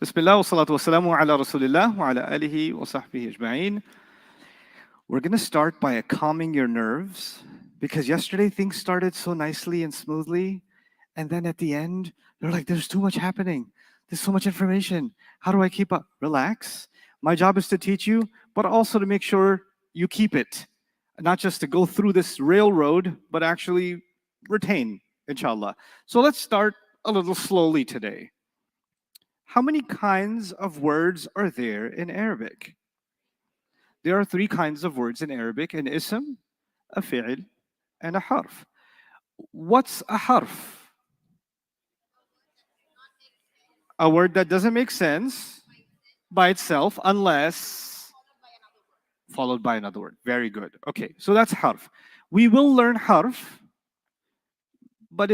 Bismillah wa salatu wa salamu ala rasulillah wa ala alihi wa sahbihi ajma'in. We're going to start by calming your nerves because yesterday things started so nicely and smoothly. And then at the end, they're like, there's too much happening. There's so much information. How do I keep up? Relax. My job is to teach you, but also to make sure you keep it. Not just to go through this railroad, but actually retain, inshallah. So let's start a little slowly today. How many kinds of words are there in Arabic? There are three kinds of words in Arabic: an ism, a fi'l, and a harf. What's a harf? A word that doesn't make sense by itself unless followed by another word. Very good. Okay, so that's harf. We will learn harf, but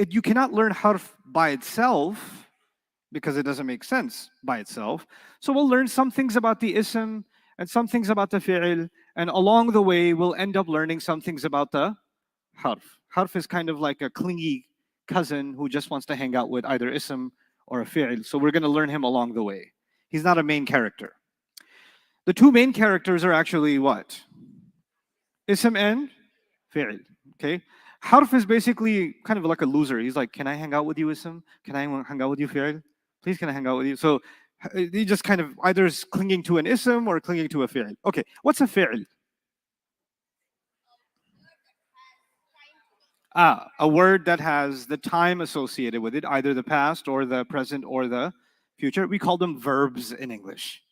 you cannot learn harf by itself because it doesn't make sense by itself. So we'll learn some things about the ism and some things about the fi'l, and along the way we'll end up learning some things about the harf. Harf is kind of like a clingy cousin who just wants to hang out with either ism or a fi'l. So we're going to learn him along the way. He's not a main character. The two main characters are actually what? Ism and fi'l. Okay? Harf is basically kind of like a loser. He's like, can I hang out with you, ism? Can I hang out with you, fi'l? Please, can I hang out with you? So he just kind of either is clinging to an ism or clinging to a fi'l. Okay, what's a fi'l? A word that has the time associated with it, either the past or the present or the future. We call them verbs in English,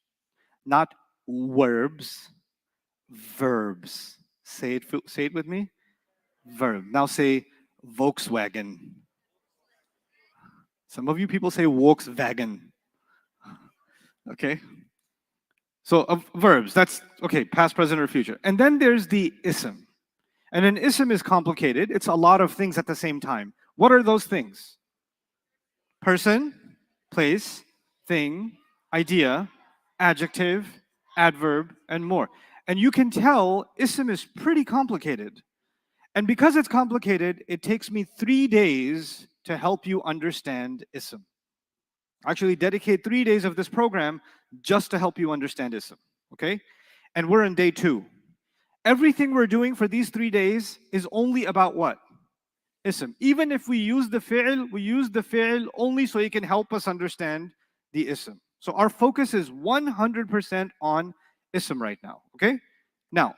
not verbs. Verbs. Say it with me. Verb. Now say Volkswagen. Some of you people say Volkswagen. Okay. So verbs. That's okay. Past, present, or future. And then there's the ism. And an ism is complicated. It's a lot of things at the same time. What are those things? Person, place, thing, idea, adjective, adverb, and more. And you can tell ism is pretty complicated. And because it's complicated, it takes me 3 days to help you understand ism. Actually, dedicate 3 days of this program just to help you understand ism. Okay? And we're in day 2. Everything we're doing for these 3 days is only about what? Ism. Even if we use the fi'l only so it can help us understand the ism. So our focus is 100% on ism right now. Okay? Now,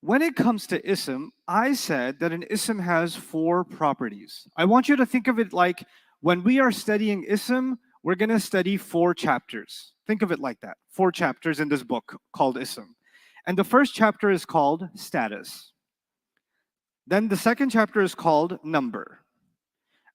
when it comes to ism, I said that an ism has 4 properties. I want you to think of it like when we are studying ism, we're going to study 4 chapters. Think of it like that. 4 chapters in this book called ism. And the first chapter is called status. Then the second chapter is called number.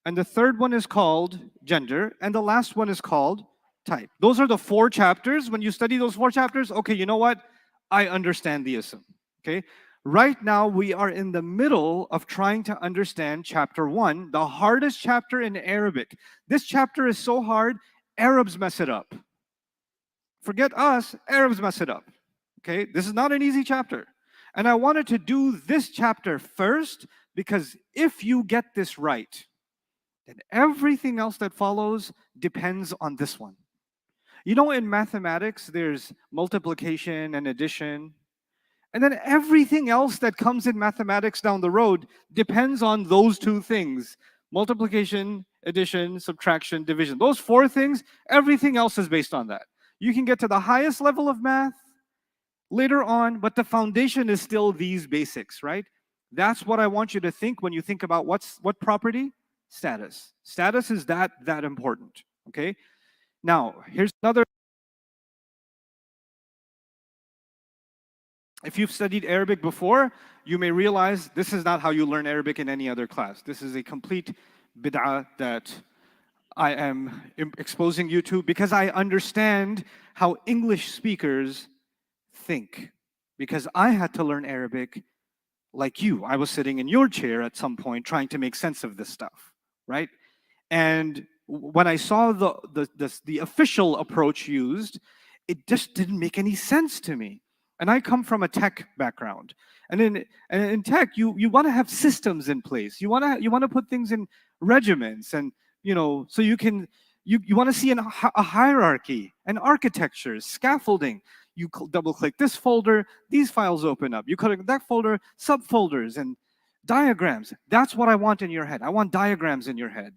And the third one is called gender. And the last one is called type. Those are the 4 chapters. When you study those 4 chapters, okay, you know what? I understand the ism. Okay? Right now, we are in the middle of trying to understand chapter 1, the hardest chapter in Arabic. This chapter is so hard, Arabs mess it up. Forget us, Arabs mess it up. Okay? This is not an easy chapter. And I wanted to do this chapter first because if you get this right, then everything else that follows depends on this one. You know, in mathematics, there's multiplication and addition. And then everything else that comes in mathematics down the road depends on those 2 things: multiplication, addition, subtraction, division. Those 4 things, everything else is based on that. You can get to the highest level of math later on, but the foundation is still these basics, right? That's what I want you to think when you think about what property? Status. Status is that important, okay? Now, here's another. If you've studied Arabic before, you may realize this is not how you learn Arabic in any other class. This is a complete bid'ah that I am exposing you to because I understand how English speakers think. Because I had to learn Arabic like you. I was sitting in your chair at some point trying to make sense of this stuff, right? And when I saw the official approach used, it just didn't make any sense to me. And I come from a tech background. And in tech, you want to have systems in place. You want to put things in regiments, and so you can You want to see a hierarchy, an architecture, scaffolding. You double click this folder, these files open up. You click that folder, subfolders and diagrams. That's what I want in your head. I want diagrams in your head.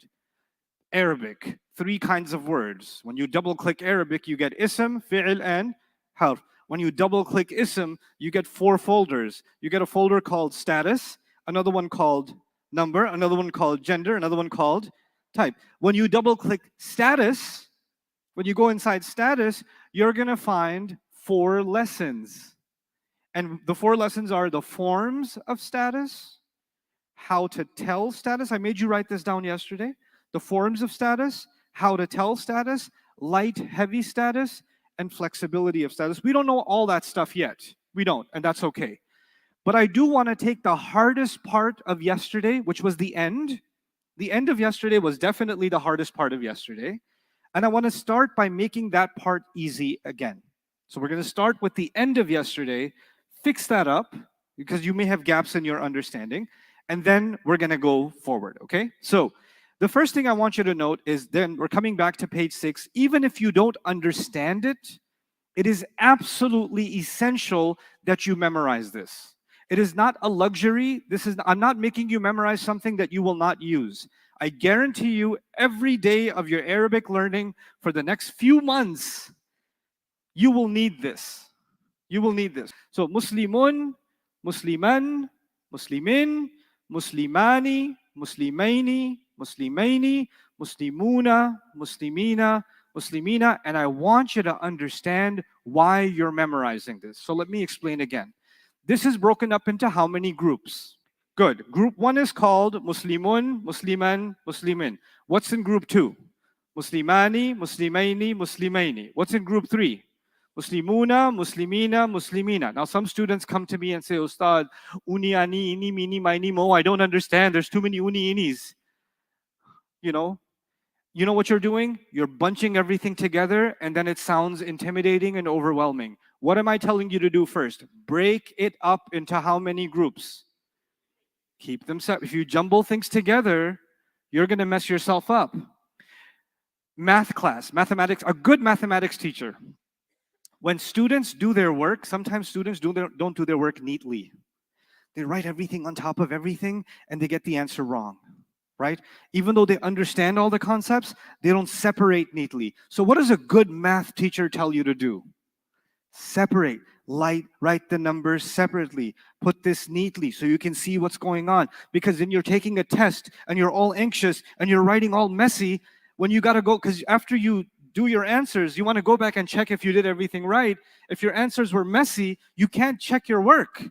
Arabic, three kinds of words. When you double click Arabic, you get ism, fi'il, and harf. When you double click ism, you get four folders. You get a folder called status, another one called number, another one called gender, another one called type. When you double click status, when you go inside status, you're going to find 4 lessons. And the 4 lessons are the forms of status, how to tell status. I made you write this down yesterday. The forms of status, how to tell status, light, heavy status, and flexibility of status. We don't know all that stuff yet. We don't, and that's okay. But I do want to take the hardest part of yesterday, which was the end. The end of yesterday was definitely the hardest part of yesterday. And I want to start by making that part easy again. So we're going to start with the end of yesterday, fix that up, because you may have gaps in your understanding, and then we're going to go forward, okay? So the first thing I want you to note is then we're coming back to page 6. Even if you don't understand it, it is absolutely essential that you memorize this. It is not a luxury. I'm not making you memorize something that you will not use. I guarantee you every day of your Arabic learning for the next few months, you will need this. You will need this. So Muslimun, Musliman, Muslimin, Muslimani, Muslimaini, Muslimaini, Muslimuna, Muslimina, Muslimina, and I want you to understand why you're memorizing this. So let me explain again. This is broken up into how many groups? Good. Group 1 is called Muslimun, Musliman, Muslimin. What's in group 2? Muslimani, Muslimaini, Muslimaini. What's in group 3? Muslimuna, Muslimina, Muslimina. Now some students come to me and say, Ustad, uni, ani, ini, mini, mini, mo, I don't understand. There's too many uni, inis. You know what you're doing? You're bunching everything together and then it sounds intimidating and overwhelming. What am I telling you to do first? Break it up into how many groups? Keep them separate. If you jumble things together, you're going to mess yourself up. Math class, mathematics, a good mathematics teacher. When students do their work, sometimes students don't do their work neatly. They write everything on top of everything and they get the answer wrong, right? Even though they understand all the concepts, they don't separate neatly. So what does a good math teacher tell you to do? Separate, write the numbers separately, put this neatly so you can see what's going on. Because then you're taking a test and you're all anxious and you're writing all messy when you gotta go, because after you do your answers, you want to go back and check if you did everything right. If your answers were messy, you can't check your work.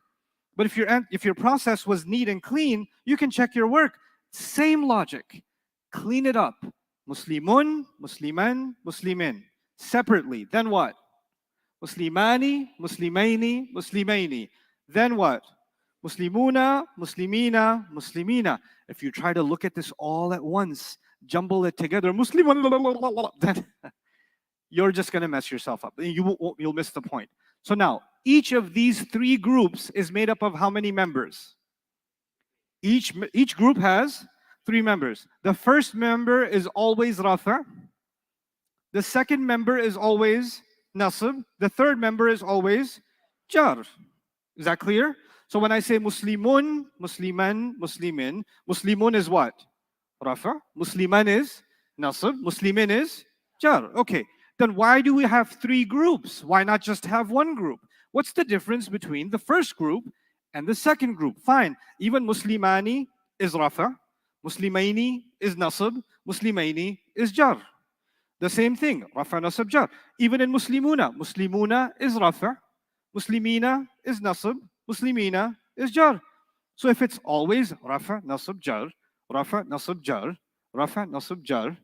But if your process was neat and clean, you can check your work. Same logic. Clean it up. Muslimun, Musliman, Muslimin. Separately. Then what? Muslimani, Muslimaini, Muslimaini. Then what? Muslimuna, Muslimina, Muslimina. If you try to look at this all at once, jumble it together, Muslimun, then you're just going to mess yourself up. You'll miss the point. So now, each of these 3 groups is made up of how many members? Each group has 3 members. The first member is always Rafa. The second member is always Nasib. The third member is always Jar. Is that clear? So when I say Muslimun, Musliman, Muslimin, Muslimun is what? Rafa. Musliman is Nasib. Muslimin is Jar. Okay. Then why do we have 3 groups? Why not just have 1 group? What's the difference between the first group and the second group? Fine. Even Muslimani is Rafa. Muslimaini is Nasib. Muslimaini is Jar. The same thing. Rafa, Nasib, Jar. Even in Muslimuna. Muslimuna is Rafa. Muslimina is Nasib. Muslimina is Jar. So if it's always Rafa, Nasib, Jar, Rafa, Nasib, Jar, Rafa, Nasib, Jar,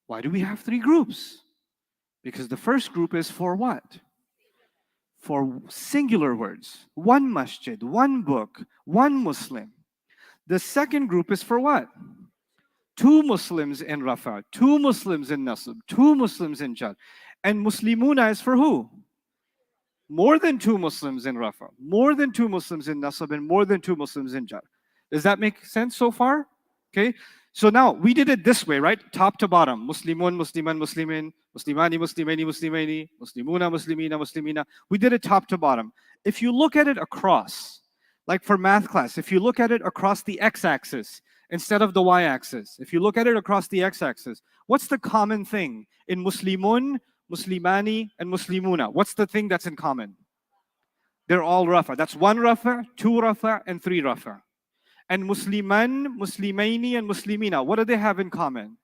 why do we have 3 groups? Because the first group is for what? For singular words. 1 masjid, 1 book, 1 Muslim. The second group is for what? 2 Muslims in Rafa, 2 Muslims in Nasib, 2 Muslims in Jar. And Muslimuna is for who? More than 2 Muslims in Rafa, more than 2 Muslims in Nasib, and more than 2 Muslims in Jar. Does that make sense so far? Okay. So now we did it this way, right? Top to bottom. Muslimun, Musliman, Muslimin, Muslimani, Muslimani, Muslimani, Muslimuna, Muslimina, Muslimina. We did it top to bottom. If you look at it across, like for math class, if you look at it across the x-axis instead of the y-axis, if you look at it across the x-axis, what's the common thing in Muslimun, Muslimani, and Muslimuna? What's the thing that's in common? They're all rafa. That's one rafa, two rafa, and three rafa. And Musliman, Muslimaini, and Muslimina, what do they have in common?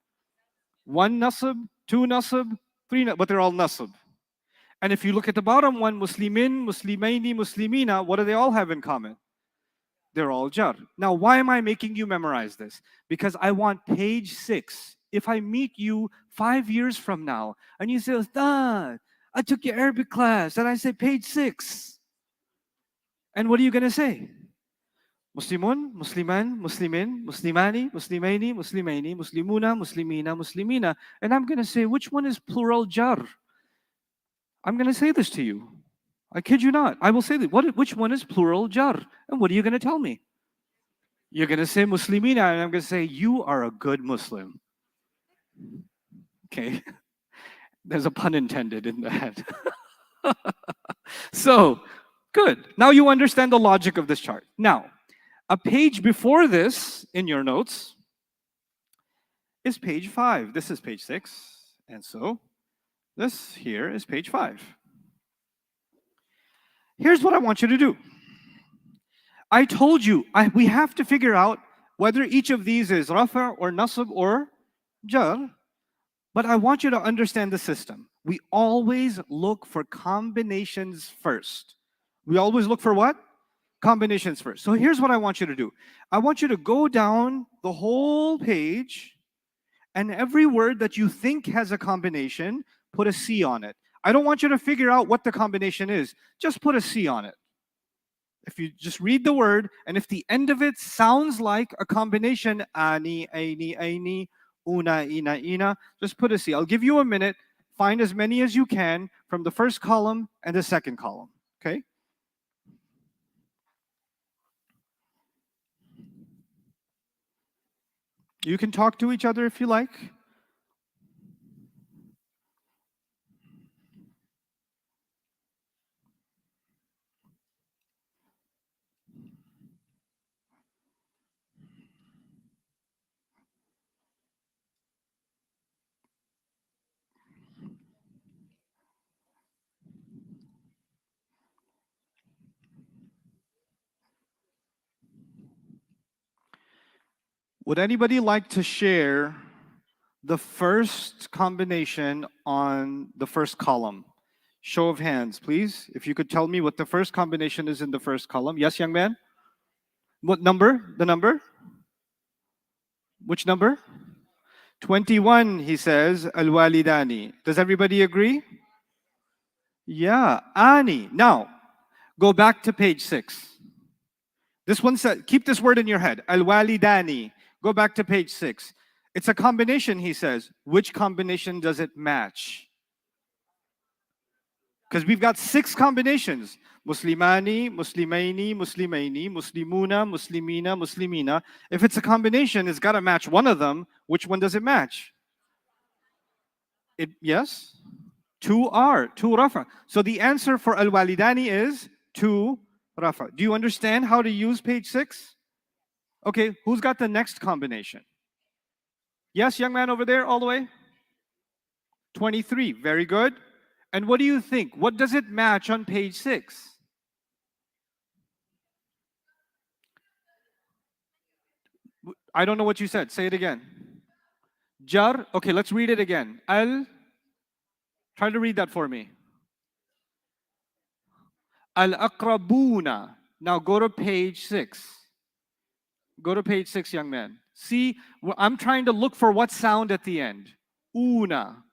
One nasab, two nasab, three, but they're all nasab. And if you look at the bottom one, Muslimin, Muslimaini, Muslimina, what do they all have in common? They're all jar. Now, why am I making you memorize this? Because I want page 6. If I meet you 5 years from now and you say, Ustad, I took your Arabic class, and I say page 6. And what are you going to say? Muslimun, Musliman, Muslimin, Muslimani, Muslimaini, Muslimaini, Muslimuna, Muslimina, Muslimina. And I'm going to say, which one is plural jar? I'm going to say this to you. I kid you not. I will say that. Which one is plural jar? And what are you going to tell me? You're going to say Muslimina, and I'm going to say, you are a good Muslim. Okay? There's a pun intended in that. So, good. Now you understand the logic of this chart. Now, a page before this in your notes is page 5. This is page 6. And so this here is page 5. Here's what I want you to do. I told you we have to figure out whether each of these is rafa or nasab or jar. But I want you to understand the system. We always look for combinations first. We always look for what? Combinations first. So here's what I want you to do. I want you to go down the whole page, and every word that you think has a combination, put a C on it. I don't want you to figure out what the combination is. Just put a C on it. If you just read the word, and if the end of it sounds like a combination, ani, aini, aini, una, ina, ina, just put a C. I'll give you a minute. Find as many as you can from the first column and the second column. Okay? You can talk to each other if you like. Would anybody like to share the first combination on the first column? Show of hands, please. If you could tell me what the first combination is in the first column. Yes, young man? What number? The number? Which number? 21, he says, al-walidani. Does everybody agree? Yeah, ani. Now, go back to page 6. This one said, keep this word in your head. Al-walidani. Go back to page 6. It's a combination, he says. Which combination does it match? Because we've got 6 combinations. Muslimani, Muslimaini, Muslimaini, Muslimuna, Muslimina, Muslimina. If it's a combination, it's got to match one of them. Which one does it match? Yes? 2 are, 2 rafa. So the answer for al-walidani is 2 rafa. Do you understand how to use page 6? Okay, who's got the next combination? Yes, young man over there, all the way? 23, very good. And what do you think? What does it match on page 6? I don't know what you said. Say it again. Jar. Okay, let's read it again. Try to read that for me. Al-aqrabuna. Now go to page 6. Go to page 6, young man. See, I'm trying to look for what sound at the end. Una.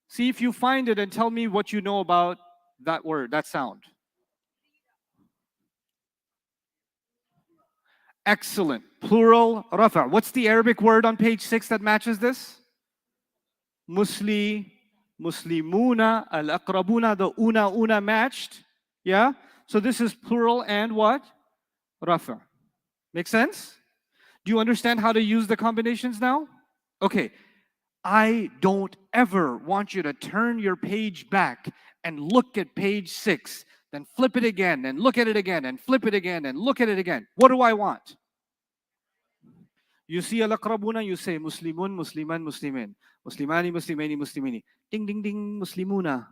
See if you find it and tell me what you know about that word, that sound. Excellent. Plural rafa. What's the Arabic word on page 6 that matches this? Musli, Muslimuna, al-aqrabuna, the una matched. Yeah? So this is plural and what? Rafa. Make sense? Do you understand how to use the combinations now? Okay. I don't ever want you to turn your page back and look at page 6, then flip it again and look at it again and flip it again and look at it again. What do I want? You see al-aqrabuna, you say Muslimun, Musliman, Muslimin. Muslimani, Muslimani, Muslimini. Ding, ding, ding, Muslimuna.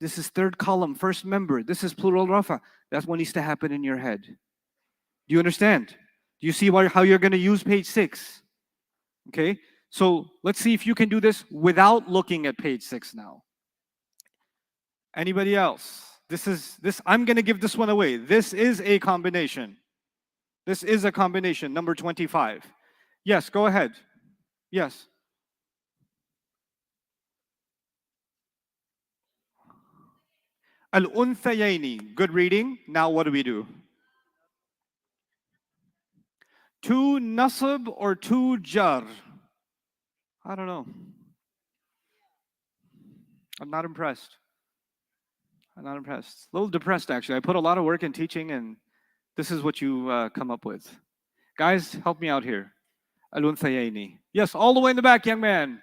This is third column, first member. This is plural rafa. That's what needs to happen in your head. Do you understand? Do you see how you're going to use page 6? Okay, so let's see if you can do this without looking at page 6 now. Anybody else? I'm going to give this one away. This is a combination. This is a combination, number 25. Yes, go ahead. Yes. Al-unthayaini. Good reading. Now what do we do? Two nasab or two jar? I don't know. I'm not impressed. I'm not impressed. A little depressed, actually. I put a lot of work in teaching, and this is what you come up with. Guys, help me out here. Al-unthayaini. Yes, all the way in the back, young man.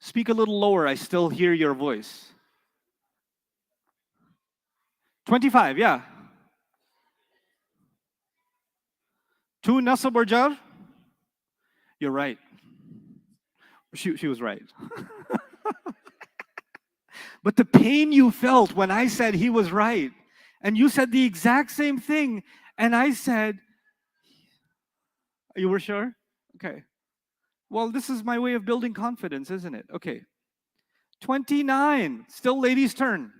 Speak a little lower. I still hear your voice. 25, yeah. Two nasab or jar? You're right. She was right. But the pain you felt when I said he was right, and you said the exact same thing, and I said, you were sure? Okay. Well, this is my way of building confidence, isn't it? Okay. 29. Still ladies' turn.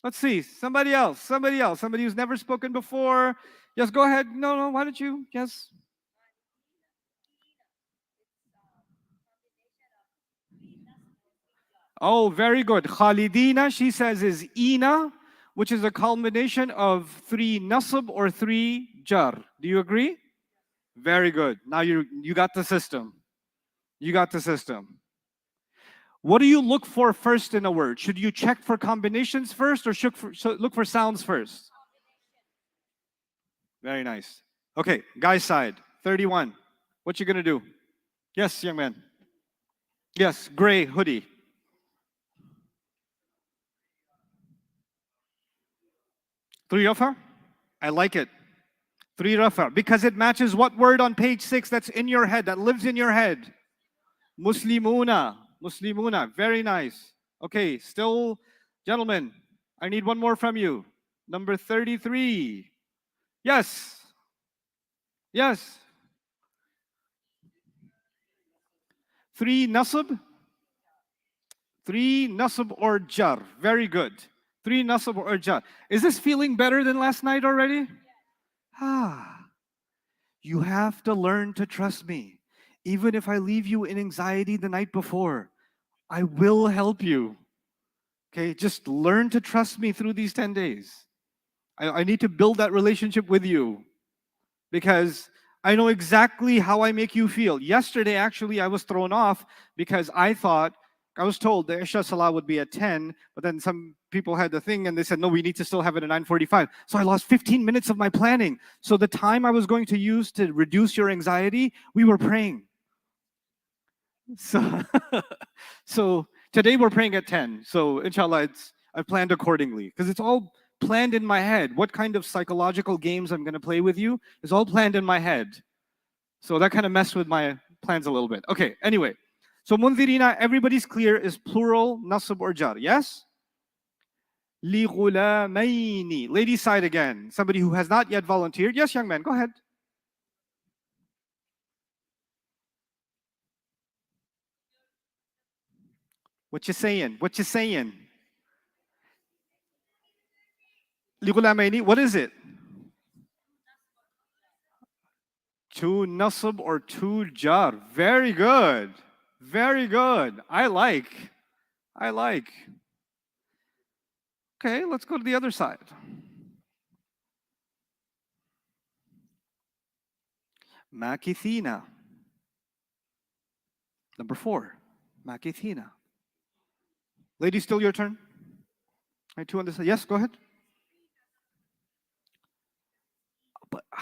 Let's see. Somebody else. Somebody else. Somebody who's never spoken before. Yes, go ahead. No, why don't you? Yes. Oh, very good. Khalidina, she says, is Ina, which is a combination of 3 nasab or 3 jar. Do you agree? Very good. Now you got the system. You got the system. What do you look for first in a word? Should you check for combinations first or look for sounds first? Very nice. Okay, guy's side, 31. What you gonna do? Yes, young man. Yes, gray hoodie. 3 rafa? I like it. 3 rafa because it matches what word on page 6 that's in your head, that lives in your head? Muslimuna. Muslimuna. Very nice. Okay, still, gentlemen, I need one more from you. Number 33. Yes. Yes. 3 nasab. 3 nasab or jar. Very good. 3 nasab or jar. Is this feeling better than last night already? Ah. You have to learn to trust me. Even if I leave you in anxiety the night before, I will help you. Okay, just learn to trust me through these 10 days. I need to build that relationship with you because I know exactly how I make you feel. Yesterday, actually, I was thrown off because I was told the Isha Salah would be at 10, but then some people had the thing and they said, no, we need to still have it at 9:45. So I lost 15 minutes of my planning. So the time I was going to use to reduce your anxiety, we were praying. So, so today we're praying at 10. So inshallah, I've planned accordingly because it's all planned in my head. What kind of psychological games I'm going to play with you is all planned in my head. So that kind of messed with my plans a little bit. Okay, anyway. So mundirina, everybody's clear, is plural, nasab or jar. Yes? Li ghulamaini. Ladies side again. Somebody who has not yet volunteered. Yes, young man, go ahead. What you saying? What you saying? Li ghulamaini, what is it? 2 nasab or 2 jar. Very good. Very good. I like. Okay, let's go to the other side. Makithina. Number 4. Makithina. Ladies, still your turn? Right, 2 on this side. Yes, go ahead.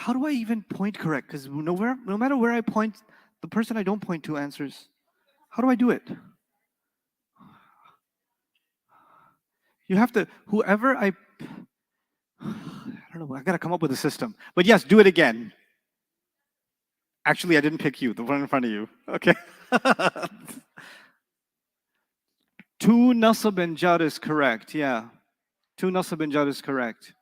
how do I even point correct? Because no matter where I point, the person I don't point to answers. How do I do it? You have to, whoever I don't know, I gotta come up with a system. But yes, do it again. Actually, I didn't pick you, the one in front of you. Okay. Two nasab and jar is correct, yeah. Two nasab and jar is correct.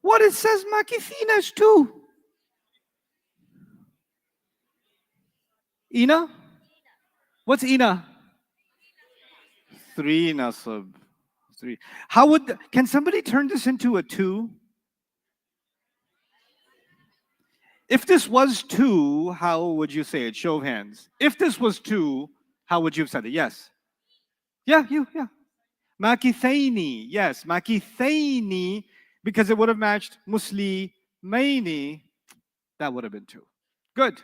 What it says makithina is two. Ina? What's Ina? Three nasab. Three. How would, can somebody turn this into a two? If this was two, how would you say it? Show of hands. If this was two, how would you have said it? Yes. Yeah, you, yeah. Makithaini. Yes, makithaini, because it would have matched muslimaini. That would have been two. Good.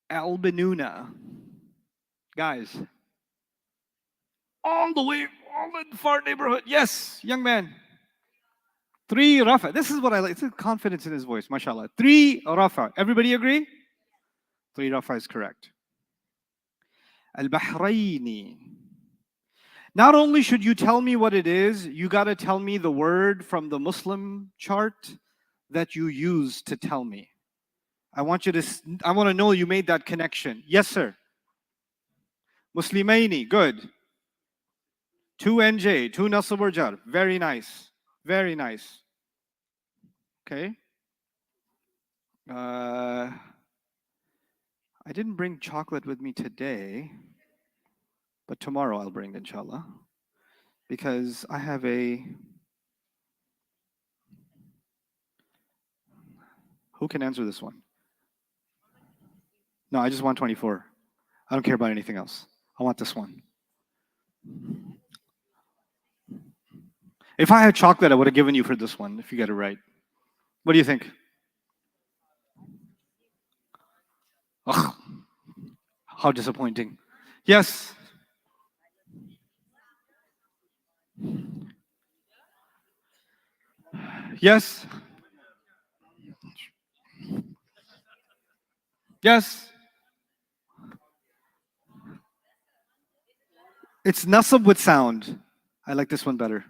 Albinuna. Guys. All the way, all in the far neighborhood. Yes, young man. Three rafa. This is what I like. It's confidence in his voice, mashallah. Three rafa. Everybody agree? Three rafa is correct. Al-Bahraini. Not only should you tell me what it is, you got to tell me the word from the Muslim chart that you use to tell me. I want to know you made that connection. Yes, sir. Muslimaini, good. Two NJ, two Nasab or Jar. Very nice. Very nice. Okay. I didn't bring chocolate with me today, but tomorrow I'll bring, inshallah. Because I have a... Who can answer this one? No, I just want 24. I don't care about anything else. I want this one. If I had chocolate, I would have given you for this one, if you get it right. What do you think? Ugh, how disappointing. Yes. Yes. Yes. It's nasab with sound. I like this one better.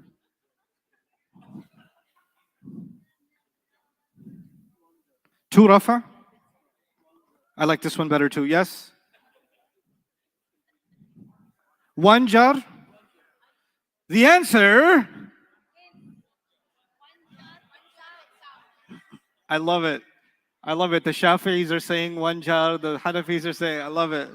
Two rafa. I like this one better too. Yes. One jar. The answer. I love it. I love it. The Shafi'is are saying one jar. The Hanafis are saying, I love it.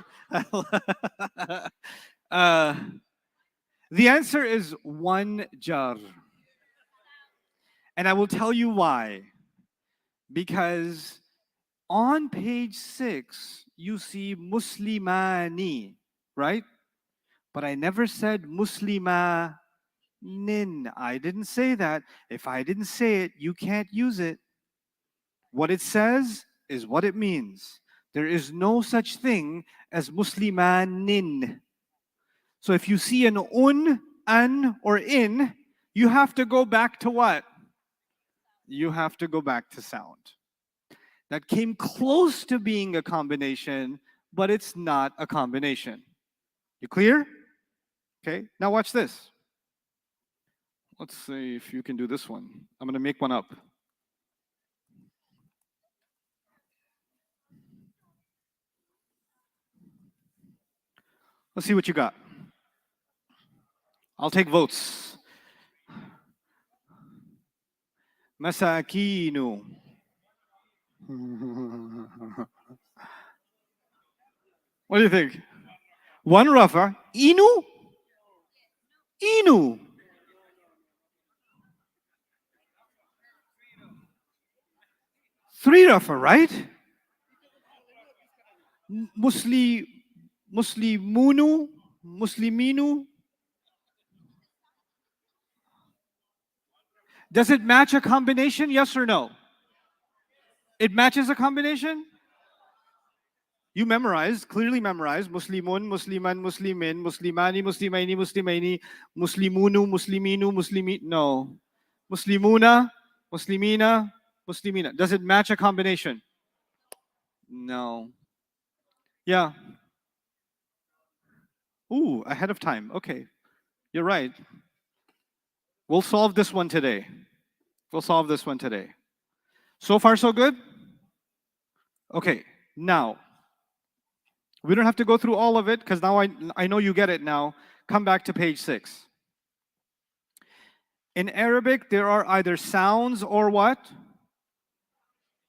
The answer is one jar. And I will tell you why. Because on page 6, you see Muslimani, right? But I never said Muslimanin. I didn't say that. If I didn't say it, you can't use it. What it says is what it means. There is no such thing as Muslimanin. So if you see an an, or in, you have to go back to what? You have to go back to sound. That came close to being a combination, but it's not a combination. You clear? Okay, now watch this. Let's see if you can do this one. I'm going to make one up. Let's see what you got. I'll take votes. Masakinu. What do you think? One rafa. Inu? Inu. Three rafa, right? Muslimunu? Musliminu? Does it match a combination? Yes or no? It matches a combination? You memorized, clearly memorized, Muslimun, Musliman, Muslimin, Muslimani, Muslimaini, Muslimaini, Muslimunu, Musliminu, Muslimi. No. Muslimuna, Muslimina, Muslimina. Does it match a combination? No. Yeah. Ooh, ahead of time. Okay. You're right. We'll solve this one today. We'll solve this one today. So far, so good? Okay. Now, we don't have to go through all of it because now I know you get it now. Come back to page 6. In Arabic, there are either sounds or what?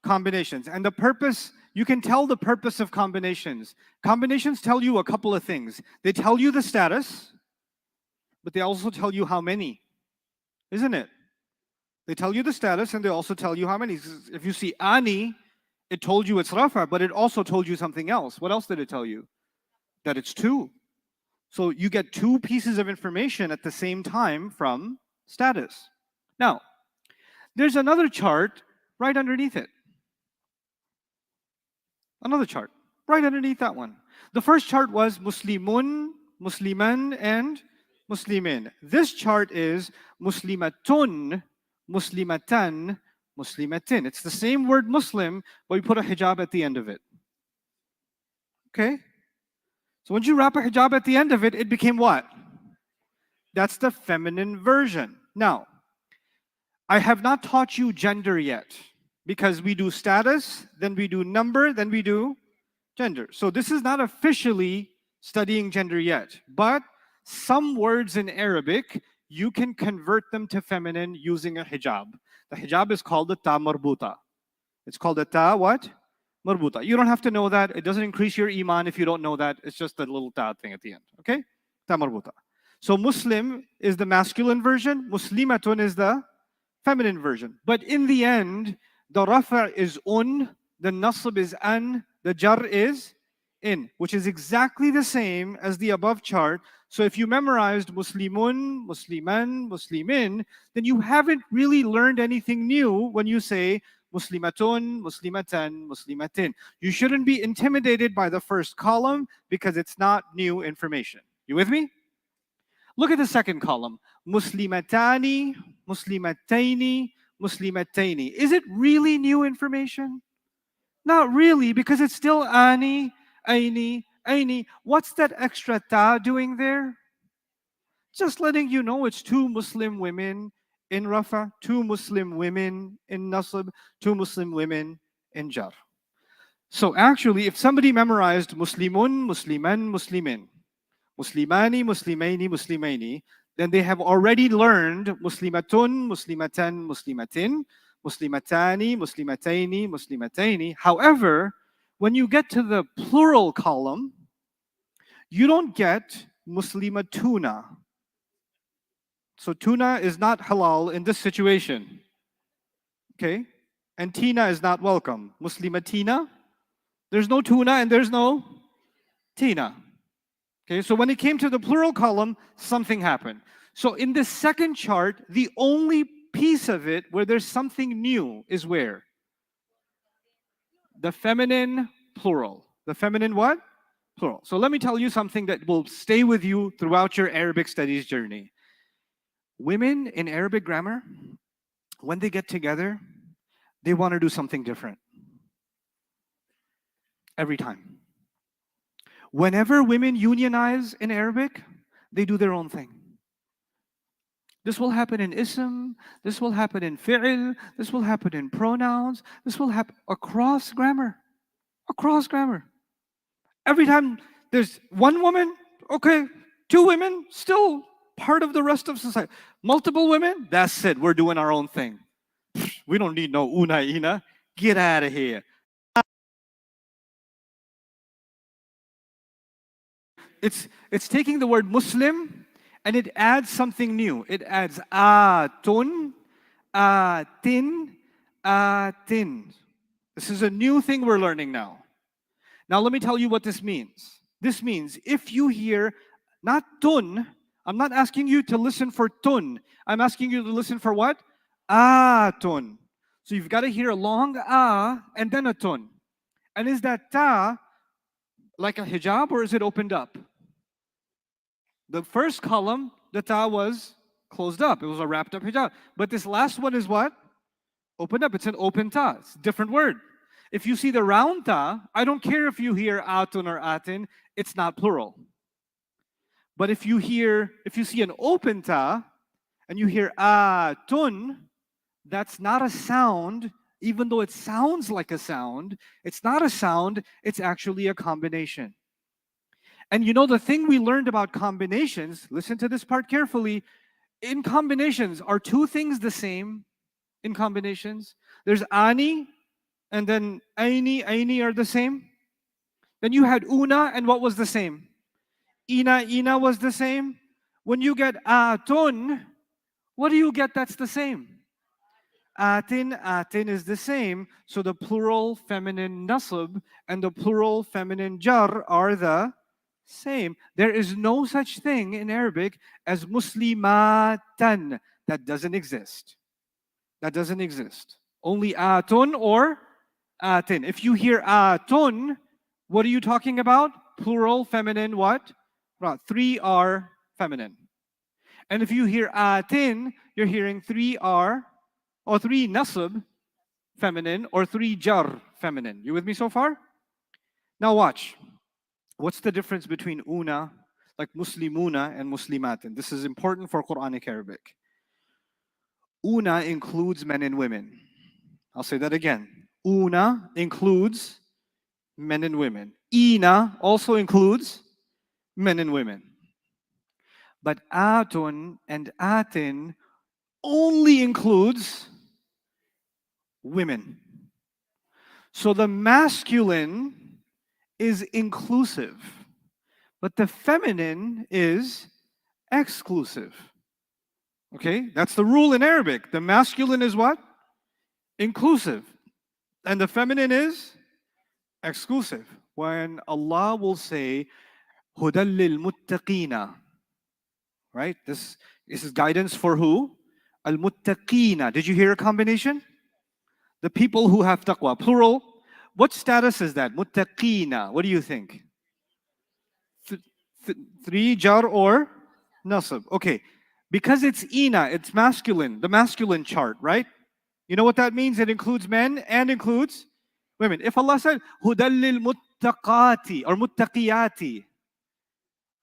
Combinations. And the purpose, you can tell the purpose of combinations. Combinations tell you a couple of things. They tell you the status, but they also tell you how many, isn't it? They tell you the status and they also tell you how many. If you see ani, it told you it's rafa, but it also told you something else. What else did it tell you? That it's 2. So you get 2 pieces of information at the same time from status. Now, there's another chart right underneath it. Another chart right underneath that one. The first chart was Muslimun, Musliman, and Muslimin. This chart is Muslimatun, Muslimatan, Muslimatin. It's the same word Muslim, but we put a hijab at the end of it. Okay? So once you wrap a hijab at the end of it, it became what? That's the feminine version. Now, I have not taught you gender yet because we do status, then we do number, then we do gender. So this is not officially studying gender yet, but some words in Arabic, you can convert them to feminine using a hijab. The hijab is called the ta marbuta. It's called the ta what? Marbuta. You don't have to know that. It doesn't increase your iman if you don't know that. It's just a little ta thing at the end. Okay? Ta marbuta. So Muslim is the masculine version. Muslimatun is the feminine version. But in the end, the rafa is un, the nasb is an, the jar is in, which is exactly the same as the above chart. So if you memorized Muslimun, Musliman, Muslimin, then you haven't really learned anything new when you say Muslimatun, Muslimatan, Muslimatin. You shouldn't be intimidated by the first column because it's not new information. You with me? Look at the second column. Muslimatani, Muslimataini, Muslimataini. Is it really new information? Not really, because it's still ani, aini, aini. What's that extra ta doing there? Just letting you know it's 2 Muslim women in Rafa, 2 Muslim women in Nasib, 2 Muslim women in Jar. So actually, if somebody memorized Muslimun, Musliman, Muslimin, Muslimani, Muslimaini, Muslimaini, then they have already learned Muslimatun, Muslimatan, Muslimatin, Muslimatani, Muslimataini, Muslimataini. However, when you get to the plural column, you don't get Muslimatuna. So tuna is not halal in this situation. Okay? And Tina is not welcome. Muslimatina, there's no tuna and there's no Tina. Okay, so when it came to the plural column, something happened. So in this second chart, the only piece of it where there's something new is where? The feminine plural. The feminine what? Plural. So let me tell you something that will stay with you throughout your Arabic studies journey. Women in Arabic grammar, when they get together, they want to do something different. Every time. Whenever women unionize in Arabic, they do their own thing. This will happen in ism, this will happen in fi'l, this will happen in pronouns, this will happen across grammar. Across grammar. Every time there's one woman, okay, 2 women, still part of the rest of society. Multiple women, that's it, we're doing our own thing. We don't need no una ina. Get out of here. It's taking the word Muslim and it adds something new. It adds atun, atin, atin. This is a new thing we're learning now. Now let me tell you what this means. This means if you hear not tun, I'm not asking you to listen for tun. I'm asking you to listen for what? Atun. So you've got to hear a long ah and then a tun. And is that ta like a hijab, or is it opened up? The first column, the ta was closed up. It was a wrapped up hijab. But this last one is what? Opened up. It's an open ta. It's a different word. If you see the round ta, I don't care if you hear atun or atin, it's not plural. But if you see an open ta and you hear atun, that's not a sound, even though it sounds like a sound. It's not a sound, it's actually a combination. And you know the thing we learned about combinations, listen to this part carefully. In combinations, are two things the same in combinations? There's ani and then aini are the same. Then you had una, and what was the same? Ina was the same. When you get atun, what do you get that's the same? Atin is the same. So the plural feminine nasab and the plural feminine jar are the same. There is no such thing in Arabic as muslimatan. That doesn't exist. That doesn't exist. Only atun or atin. If you hear atun, what are you talking about? Plural feminine what? Right, three are feminine. And if you hear atin, you're hearing three are or three nasab feminine or three jar feminine. You with me so far? Now watch. What's the difference between una, like muslimuna and muslimatin? This is important for Quranic Arabic. Una includes men and women. I'll say that again. Una includes men and women. Ina also includes men and women. But atun and atin only includes women. So the masculine is inclusive, but the feminine is exclusive. Okay, that's the rule in Arabic. The masculine is what? Inclusive. And the feminine is exclusive. When Allah will say, Hudal lil muttaqina, right? This is guidance for who? Al muttaqina. Did you hear a combination? The people who have taqwa, plural. What status is that? Muttaqina. What do you think? Three jar or nasab. Okay. Because it's ina, it's masculine, the masculine chart, right? You know what that means? It includes men and includes women. If Allah said, Hudallil muttaqati or muttaqiyati,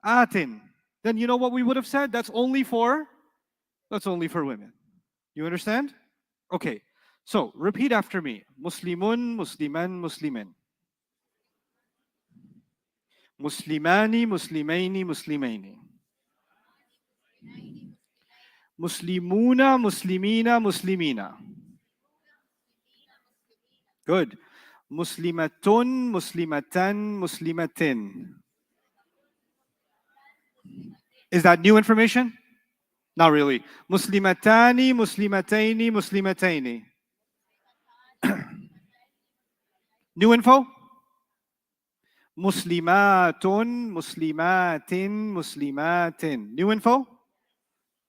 atin, then you know what we would have said? That's only for women. You understand? Okay. So repeat after me. Muslimun, Musliman, Muslimin. Muslimani, Muslimaini, Muslimaini. Muslimuna, Muslimina, Muslimina. Good. Muslimatun, Muslimatan, Muslimatin. Is that new information? Not really. Muslimatani, Muslimataini, Muslimataini. New info? Muslimatun, Muslimatin, Muslimatin. New info?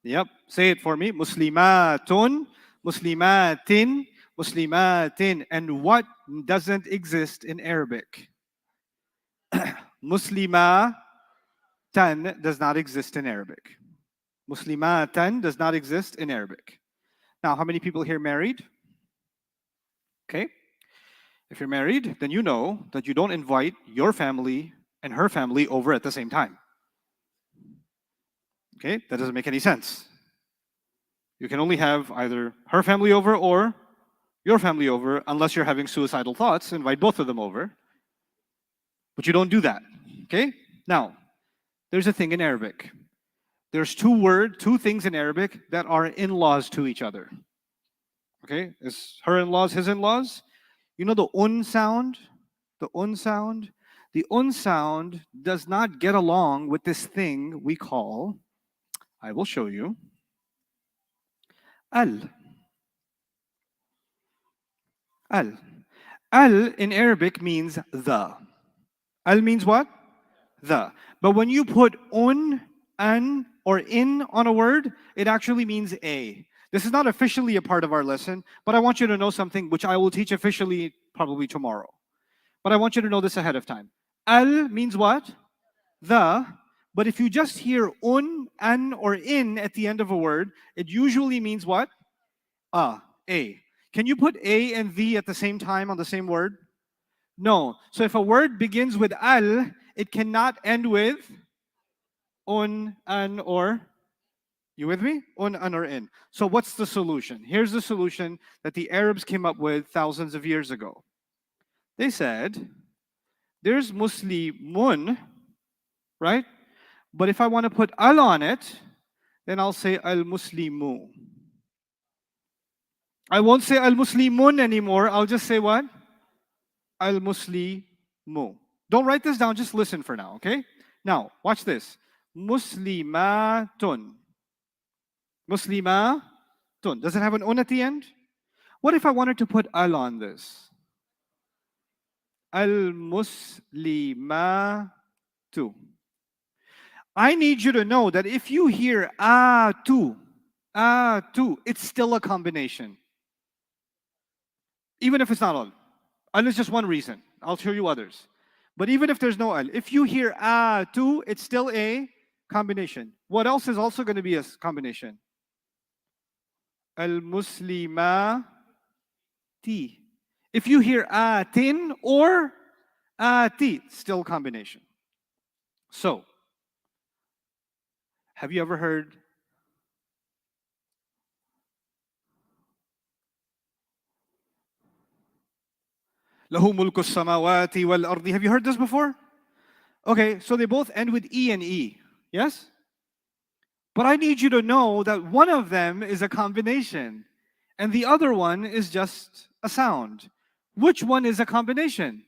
Yep. Say it for me. Muslimatun, Muslimatin, Muslimatin. And what doesn't exist in Arabic? Muslimatan does not exist in Arabic. Muslimatan does not exist in Arabic. Now, how many people here married? Okay. If you're married, then you know that you don't invite your family and her family over at the same time. Okay, that doesn't make any sense. You can only have either her family over or your family over, unless you're having suicidal thoughts, invite both of them over. But you don't do that. Okay? Now, there's a thing in Arabic. There's two things in Arabic that are in-laws to each other. Okay? Is her in-laws his in-laws? You know the un sound? The un sound? The un sound does not get along with this thing we call, I will show you, al. Al. Al in Arabic means the. Al means what? The. But when you put un, an, or in on a word, it actually means a. This is not officially a part of our lesson, but I want you to know something which I will teach officially probably tomorrow. But I want you to know this ahead of time. Al means what? The. But if you just hear an, or in at the end of a word, it usually means what? A. Can you put a and the at the same time on the same word? No. So if a word begins with al, it cannot end with an, or. You with me? An, or in. So what's the solution? Here's the solution that the Arabs came up with thousands of years ago. They said, there's Muslimun, right? But if I want to put al on it, then I'll say al-Muslimu. I won't say al-Muslimun anymore. I'll just say what? Al-Muslimu. Don't write this down, just listen for now, okay? Now, watch this. Muslimatun. Muslimatun. Does it have an un at the end? What if I wanted to put al on this? Al-Muslimatu. I need you to know that if you hear tu, it's still a combination. Even if it's not al. Al is just one reason. I'll show you others. But even if there's no al, if you hear tu, it's still a combination. What else is also going to be a combination? Al-Muslimati. If you hear atin or ati, still combination. So, have you ever heard Lahu mulku samawati wal ardi? Have you heard this before? Okay, so they both end with E and E. Yes? But I need you to know that one of them is a combination and the other one is just a sound. Which one is a combination?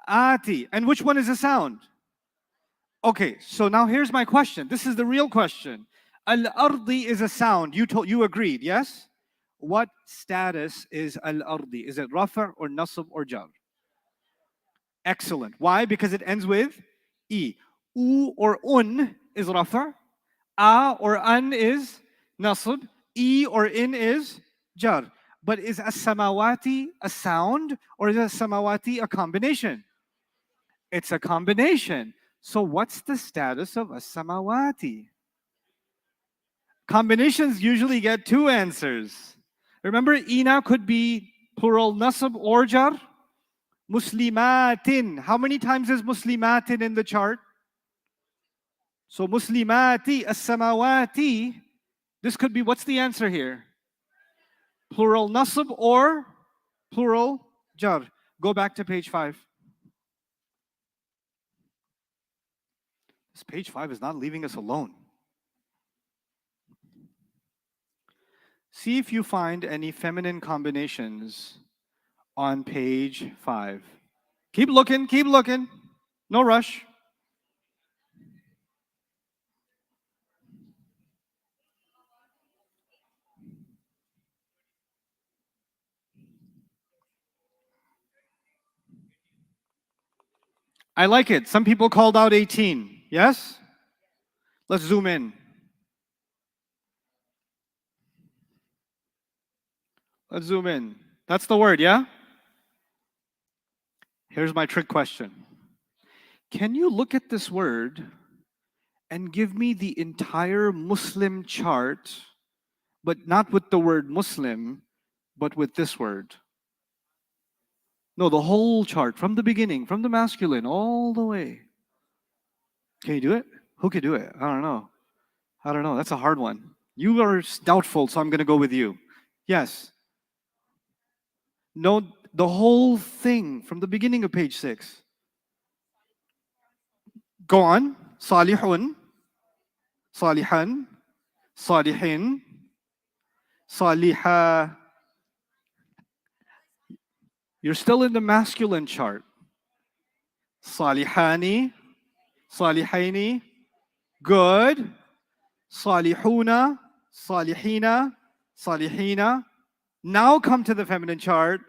Ati. And which one is a sound? Okay, so now here's my question. This is the real question. Al-ardi is a sound. You agreed, yes? What status is al-ardi? Is it rafa' or nasb or jar? Excellent. Why? Because it ends with e. U or un is rafa'. A or an is nasb. E or in is jar. But is as-samawati a sound or is as-samawati a combination? It's a combination. So what's the status of as-samawati? Combinations usually get two answers. Remember, ina could be plural nasab or jar. Muslimatin. How many times is muslimatin in the chart? So muslimati, as-samawati. This could be, what's the answer here? Plural nasab or plural jar. Go back to page 5. This page 5 is not leaving us alone. See if you find any feminine combinations on page 5. Keep looking, keep looking. No rush. I like it. Some people called out 18. Yes? Let's zoom in. Let's zoom in. That's the word, yeah? Here's my trick question. Can you look at this word and give me the entire Muslim chart, but not with the word Muslim, but with this word? No, the whole chart, from the beginning, from the masculine all the way. Can you do it? Who could do it? I don't know. I don't know. That's a hard one. You are doubtful, so I'm going to go with you. Yes. No, the whole thing from the beginning of page 6. Go on. Salihun, Salihan, Salihin, Saliha. You're still in the masculine chart. Salihani, Salihaini, good. Salihuna, Salihina, Salihina. Now come to the feminine chart.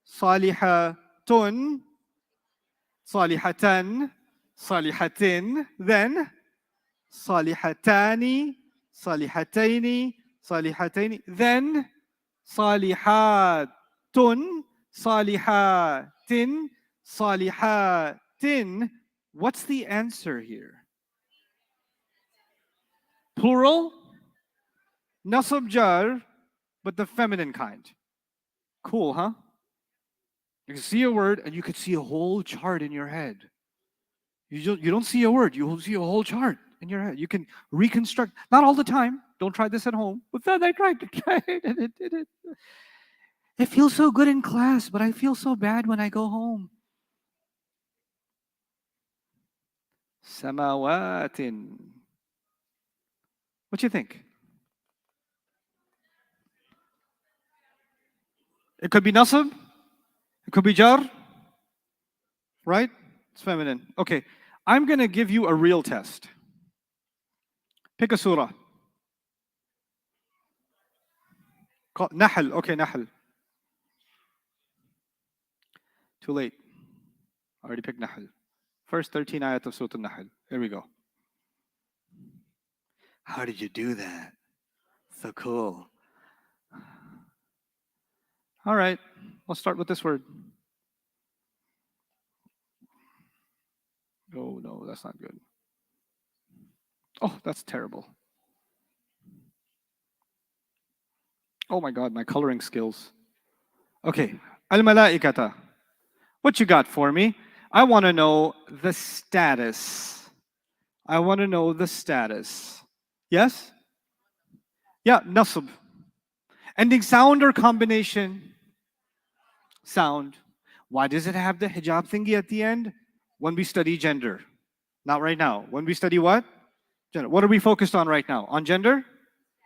Salihatun, Salihatan, Salihatin. Then Salihatani, Salihataini, Salihataini. Then Salihatun, Salihatin, Salihatin. What's the answer here? Plural? Nasab jar, but the feminine kind. Cool, huh? You can see a word and you could see a whole chart in your head. You don't see a word, you see a whole chart in your head. You can reconstruct, not all the time. Don't try this at home. But then I tried to try it and it did it. It feels so good in class, but I feel so bad when I go home. Samawatin. What do you think? It could be nasab. It could be jar. Right? It's feminine. Okay. I'm going to give you a real test. Pick a surah. Nahl. Okay, Nahl. Too late. I already picked Nahl. First 13 ayat of Surah Nahl. Here we go. How did you do that? So cool. All right. Let's start with this word. Oh, no, that's not good. Oh, that's terrible. Oh my God, my coloring skills. Okay. Al-malaikata. What you got for me? I want to know the status. I want to know the status. Yes? Yeah, nasab. Ending sound or combination? Sound. Why does it have the hijab thingy at the end? When we study gender. Not right now. When we study what? Gender. What are we focused on right now? On gender?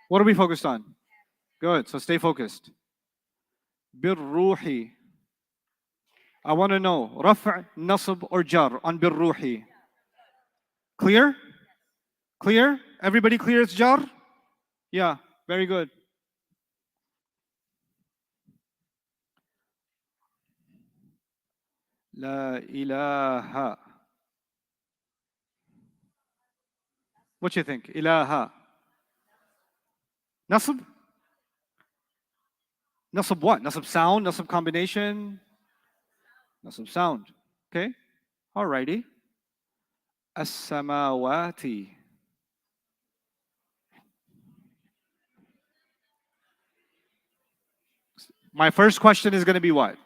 What are we focused on? Good. So stay focused. Birruhi. I want to know raf', nasab, or jar on birruhi. Clear? Clear? Everybody clear it's jar? Yeah, very good. La ilaha. What you think? Ilaha. Nasab? Nasab what? Nasab sound? Nasab combination? Nasab sound. Okay? Alrighty. As-samawati. My first question is going to be what?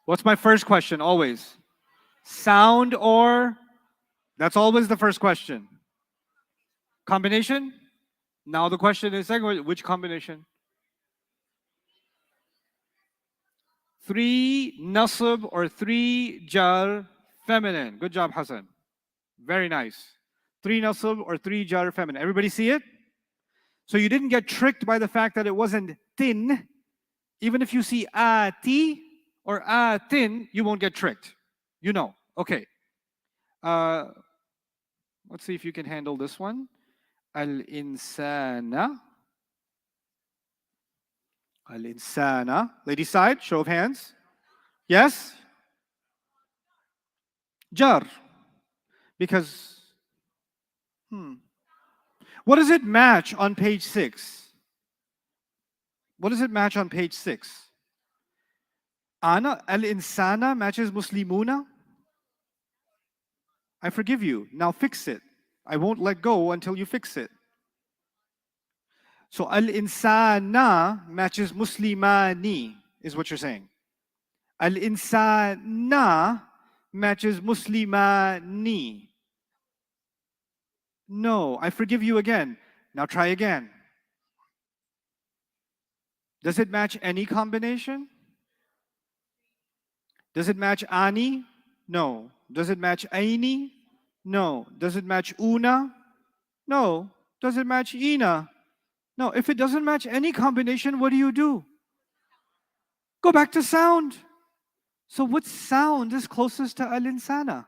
What's my first question always? Sound or? That's always the first question. Combination? Now the question is, which combination? 3 nasab or 3 jar feminine. Good job, Hassan. Very nice. 3 nasab or 3 jar feminine. Everybody see it? So you didn't get tricked by the fact that it wasn't tin. Even if you see ati or atin, you won't get tricked. You know. Okay. Let's see if you can handle this one. Al-insana. Al-insana. Lady side, show of hands. Yes? Jar. Because, what does it match on page 6? What does it match on page 6? Ana, al-insana matches muslimuna. I forgive you. Now fix it. I won't let go until you fix it. So al-insana matches muslimani, is what you're saying. Al-insana matches muslimani. No, I forgive you again. Now try again. Does it match any combination? Does it match ani? No. Does it match aini? No. Does it match una? No. Does it match ina? No. If it doesn't match any combination, what do? Go back to sound. So what sound is closest to al-insana?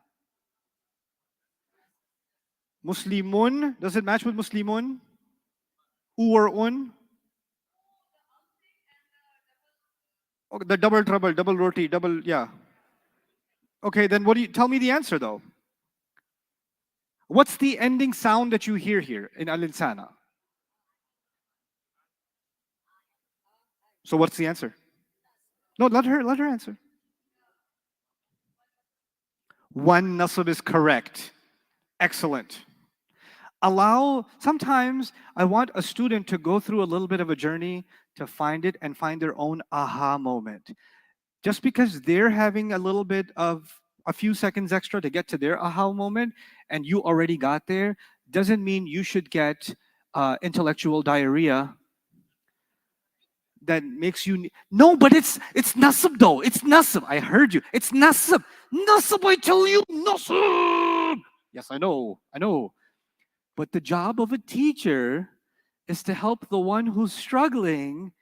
Muslimun. Does it match with muslimun? U or un? Oh, the double trouble, double roti, double, yeah. Okay, then what do you, tell me the answer though. What's the ending sound that you hear here in al-insana? So what's the answer? No, let her answer. One nasab is correct. Excellent. Sometimes I want a student to go through a little bit of a journey to find it and find their own aha moment. Just because they're having a little bit of a few seconds extra to get to their aha moment and you already got there, doesn't mean you should get intellectual diarrhea that makes you no, but it's nasab though. It's nasab. I heard you. It's nasab. Nasab, I tell you, nasab. Yes, I know. But the job of a teacher is to help the one who's struggling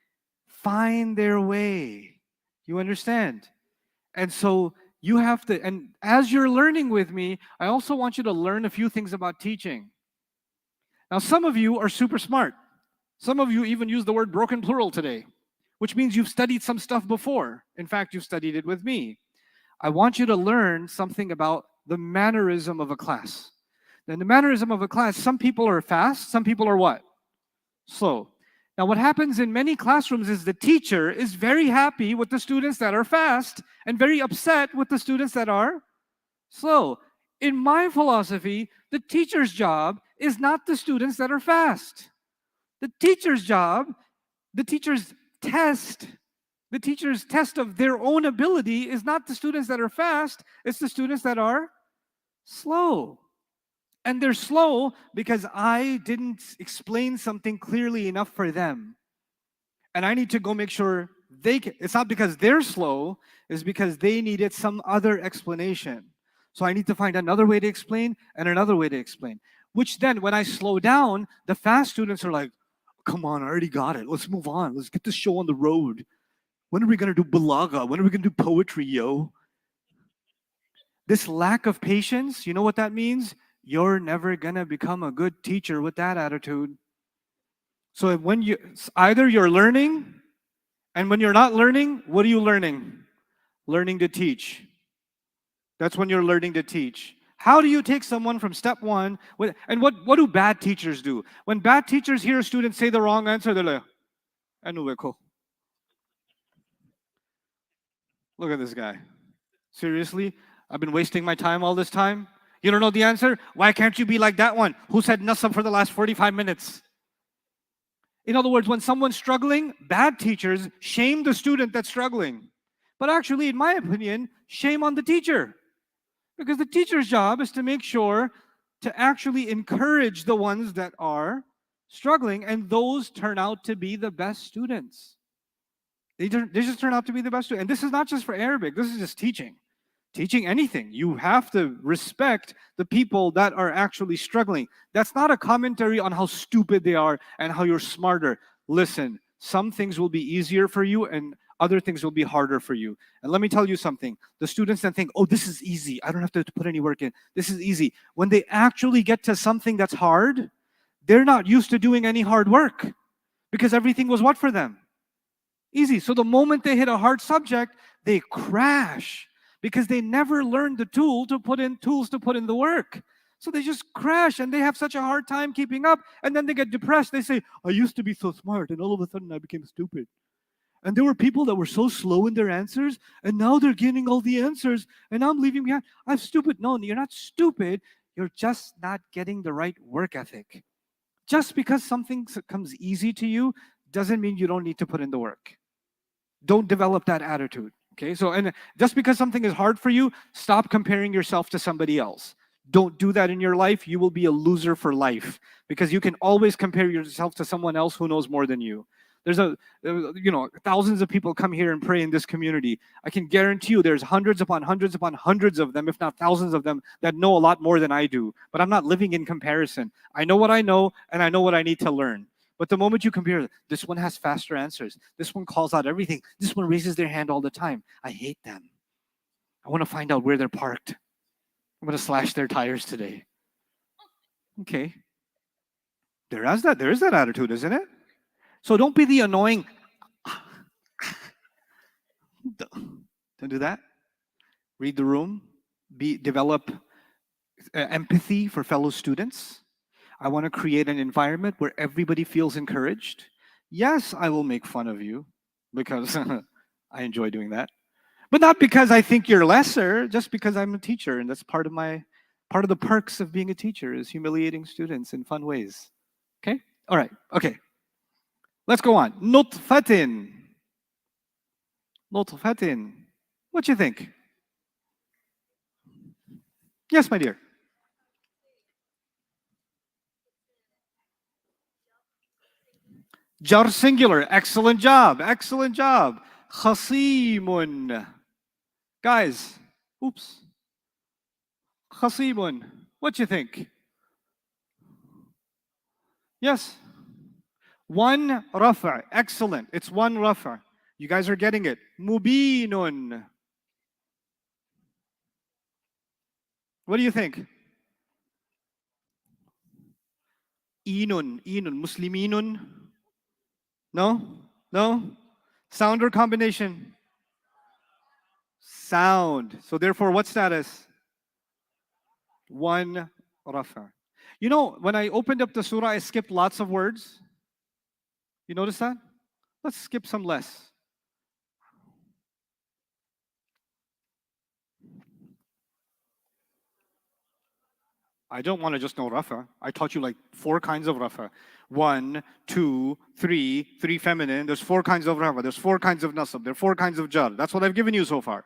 find their way. You understand? And so you have to, and as you're learning with me, I also want you to learn a few things about teaching. Now, some of you are super smart. Some of you even use the word broken plural today, which means you've studied some stuff before. In fact, you've studied it with me. I want you to learn something about the mannerism of a class. Then the mannerism of a class, some people are fast, some people are what? Slow. Now, what happens in many classrooms is the teacher is very happy with the students that are fast and very upset with the students that are slow. In my philosophy, the teacher's job is not the students that are fast. The teacher's job, the teacher's test, the teacher's test of their own ability is not the students that are fast, it's the students that are slow. And they're slow because I didn't explain something clearly enough for them. And I need to go make sure it's not because they're slow, it's because they needed some other explanation. So I need to find another way to explain and another way to explain. Which then, when I slow down, the fast students are like, come on, I already got it. Let's move on. Let's get this show on the road. When are we going to do balaga? When are we going to do poetry, yo? This lack of patience, you know what that means? You're never going to become a good teacher with that attitude. So when either you're learning, and when you're not learning, what are you learning? Learning to teach. That's when you're learning to teach. How do you take someone from step one? And what do bad teachers do? When bad teachers hear a student say the wrong answer, they're like, "Ano ko? Look at this guy. Seriously? I've been wasting my time all this time? You don't know the answer? Why can't you be like that one who said nasab for the last 45 minutes?" In other words, when someone's struggling, bad teachers shame the student that's struggling. But actually, in my opinion, shame on the teacher. Because the teacher's job is to make sure to actually encourage the ones that are struggling, and those turn out to be the best students. They just turn out to be the best students. And this is not just for Arabic, this is just teaching. Teaching anything, you have to respect the people that are actually struggling. That's not a commentary on how stupid they are and how you're smarter. Listen, some things will be easier for you and other things will be harder for you. And let me tell you something. The students that think, oh, this is easy. I don't have to put any work in. This is easy. When they actually get to something that's hard, they're not used to doing any hard work because everything was what for them? Easy. So the moment they hit a hard subject, they crash because they never learned the tools to put in the work. So they just crash and they have such a hard time keeping up. And then they get depressed. They say, I used to be so smart and all of a sudden I became stupid. And there were people that were so slow in their answers and now they're getting all the answers and I'm leaving behind. I'm stupid. No, you're not stupid. You're just not getting the right work ethic. Just because something comes easy to you doesn't mean you don't need to put in the work. Don't develop that attitude. Okay, so and just because something is hard for you, stop comparing yourself to somebody else. Don't do that in your life. You will be a loser for life because you can always compare yourself to someone else who knows more than you. There's thousands of people come here and pray in this community. I can guarantee you there's hundreds upon hundreds upon hundreds of them, if not thousands of them, that know a lot more than I do. But I'm not living in comparison. I know what I know and I know what I need to learn. But the moment you compare, this one has faster answers. This one calls out everything. This one raises their hand all the time. I hate them. I want to find out where they're parked. I'm going to slash their tires today. Okay. There is that attitude, isn't it? So don't be the annoying. Don't do that. Read the room. Develop empathy for fellow students. I want to create an environment where everybody feels encouraged. Yes, I will make fun of you because I enjoy doing that. But not because I think you're lesser, just because I'm a teacher, and that's part of the perks of being a teacher is humiliating students in fun ways. Okay? All right. Okay. Let's go on. Nutfatin. Nutfatin. What you think? Yes, my dear. Jar singular. Excellent job. Excellent job. Khasimun. Guys, oops. Khasimun. What you think? Yes. One rafa. Excellent. It's one rafa. You guys are getting it. Mubinun. What do you think? Inun. Inun. Musliminun. No? No? Sound or combination? Sound. So therefore, what status? One rafa. You know, when I opened up the surah, I skipped lots of words. You notice that? Let's skip some less. I don't want to just know rafa. I taught you like 4 kinds of rafa. One, two, three feminine. There's 4 kinds of rafa. There's 4 kinds of nasab. There are 4 kinds of jar. That's what I've given you so far.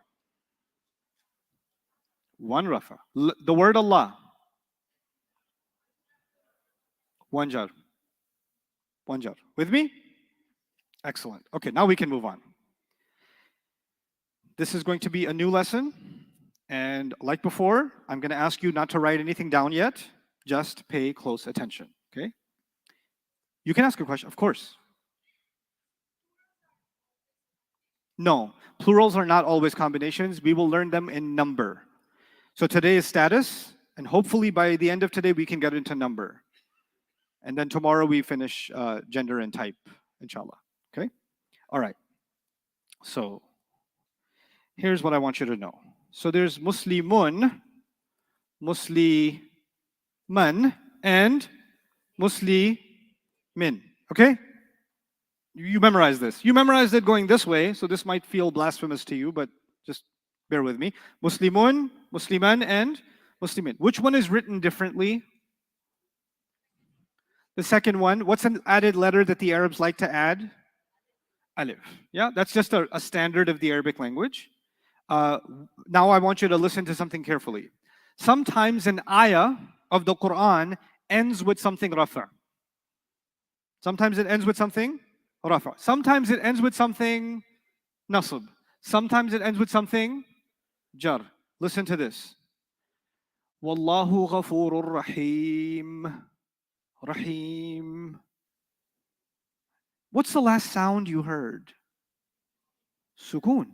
One rafa. The word Allah. One jar. One jar. With me? Excellent. Okay, now we can move on. This is going to be a new lesson. And like before, I'm going to ask you not to write anything down yet. Just pay close attention. Okay? You can ask a question, of course. No, plurals are not always combinations. We will learn them in number. So today is status, and hopefully by the end of today, we can get into number. And then tomorrow we finish gender and type, inshallah. Okay? All right. So here's what I want you to know. So there's Muslimun, Musliman, and Muslimin. Okay? You memorize this. You memorized it going this way, so this might feel blasphemous to you, but just bear with me. Muslimun, Musliman, and Muslimin. Which one is written differently? The second one. What's an added letter that the Arabs like to add? Alif. Yeah, that's just a standard of the Arabic language. Now I want you to listen to something carefully. Sometimes an ayah of the Quran ends with something rafa. Sometimes it ends with something rafa. Sometimes it ends with something nasb. Sometimes it ends with something jar. Listen to this. Wallahu ghafurur rahim. Rahim. What's the last sound you heard? Sukun.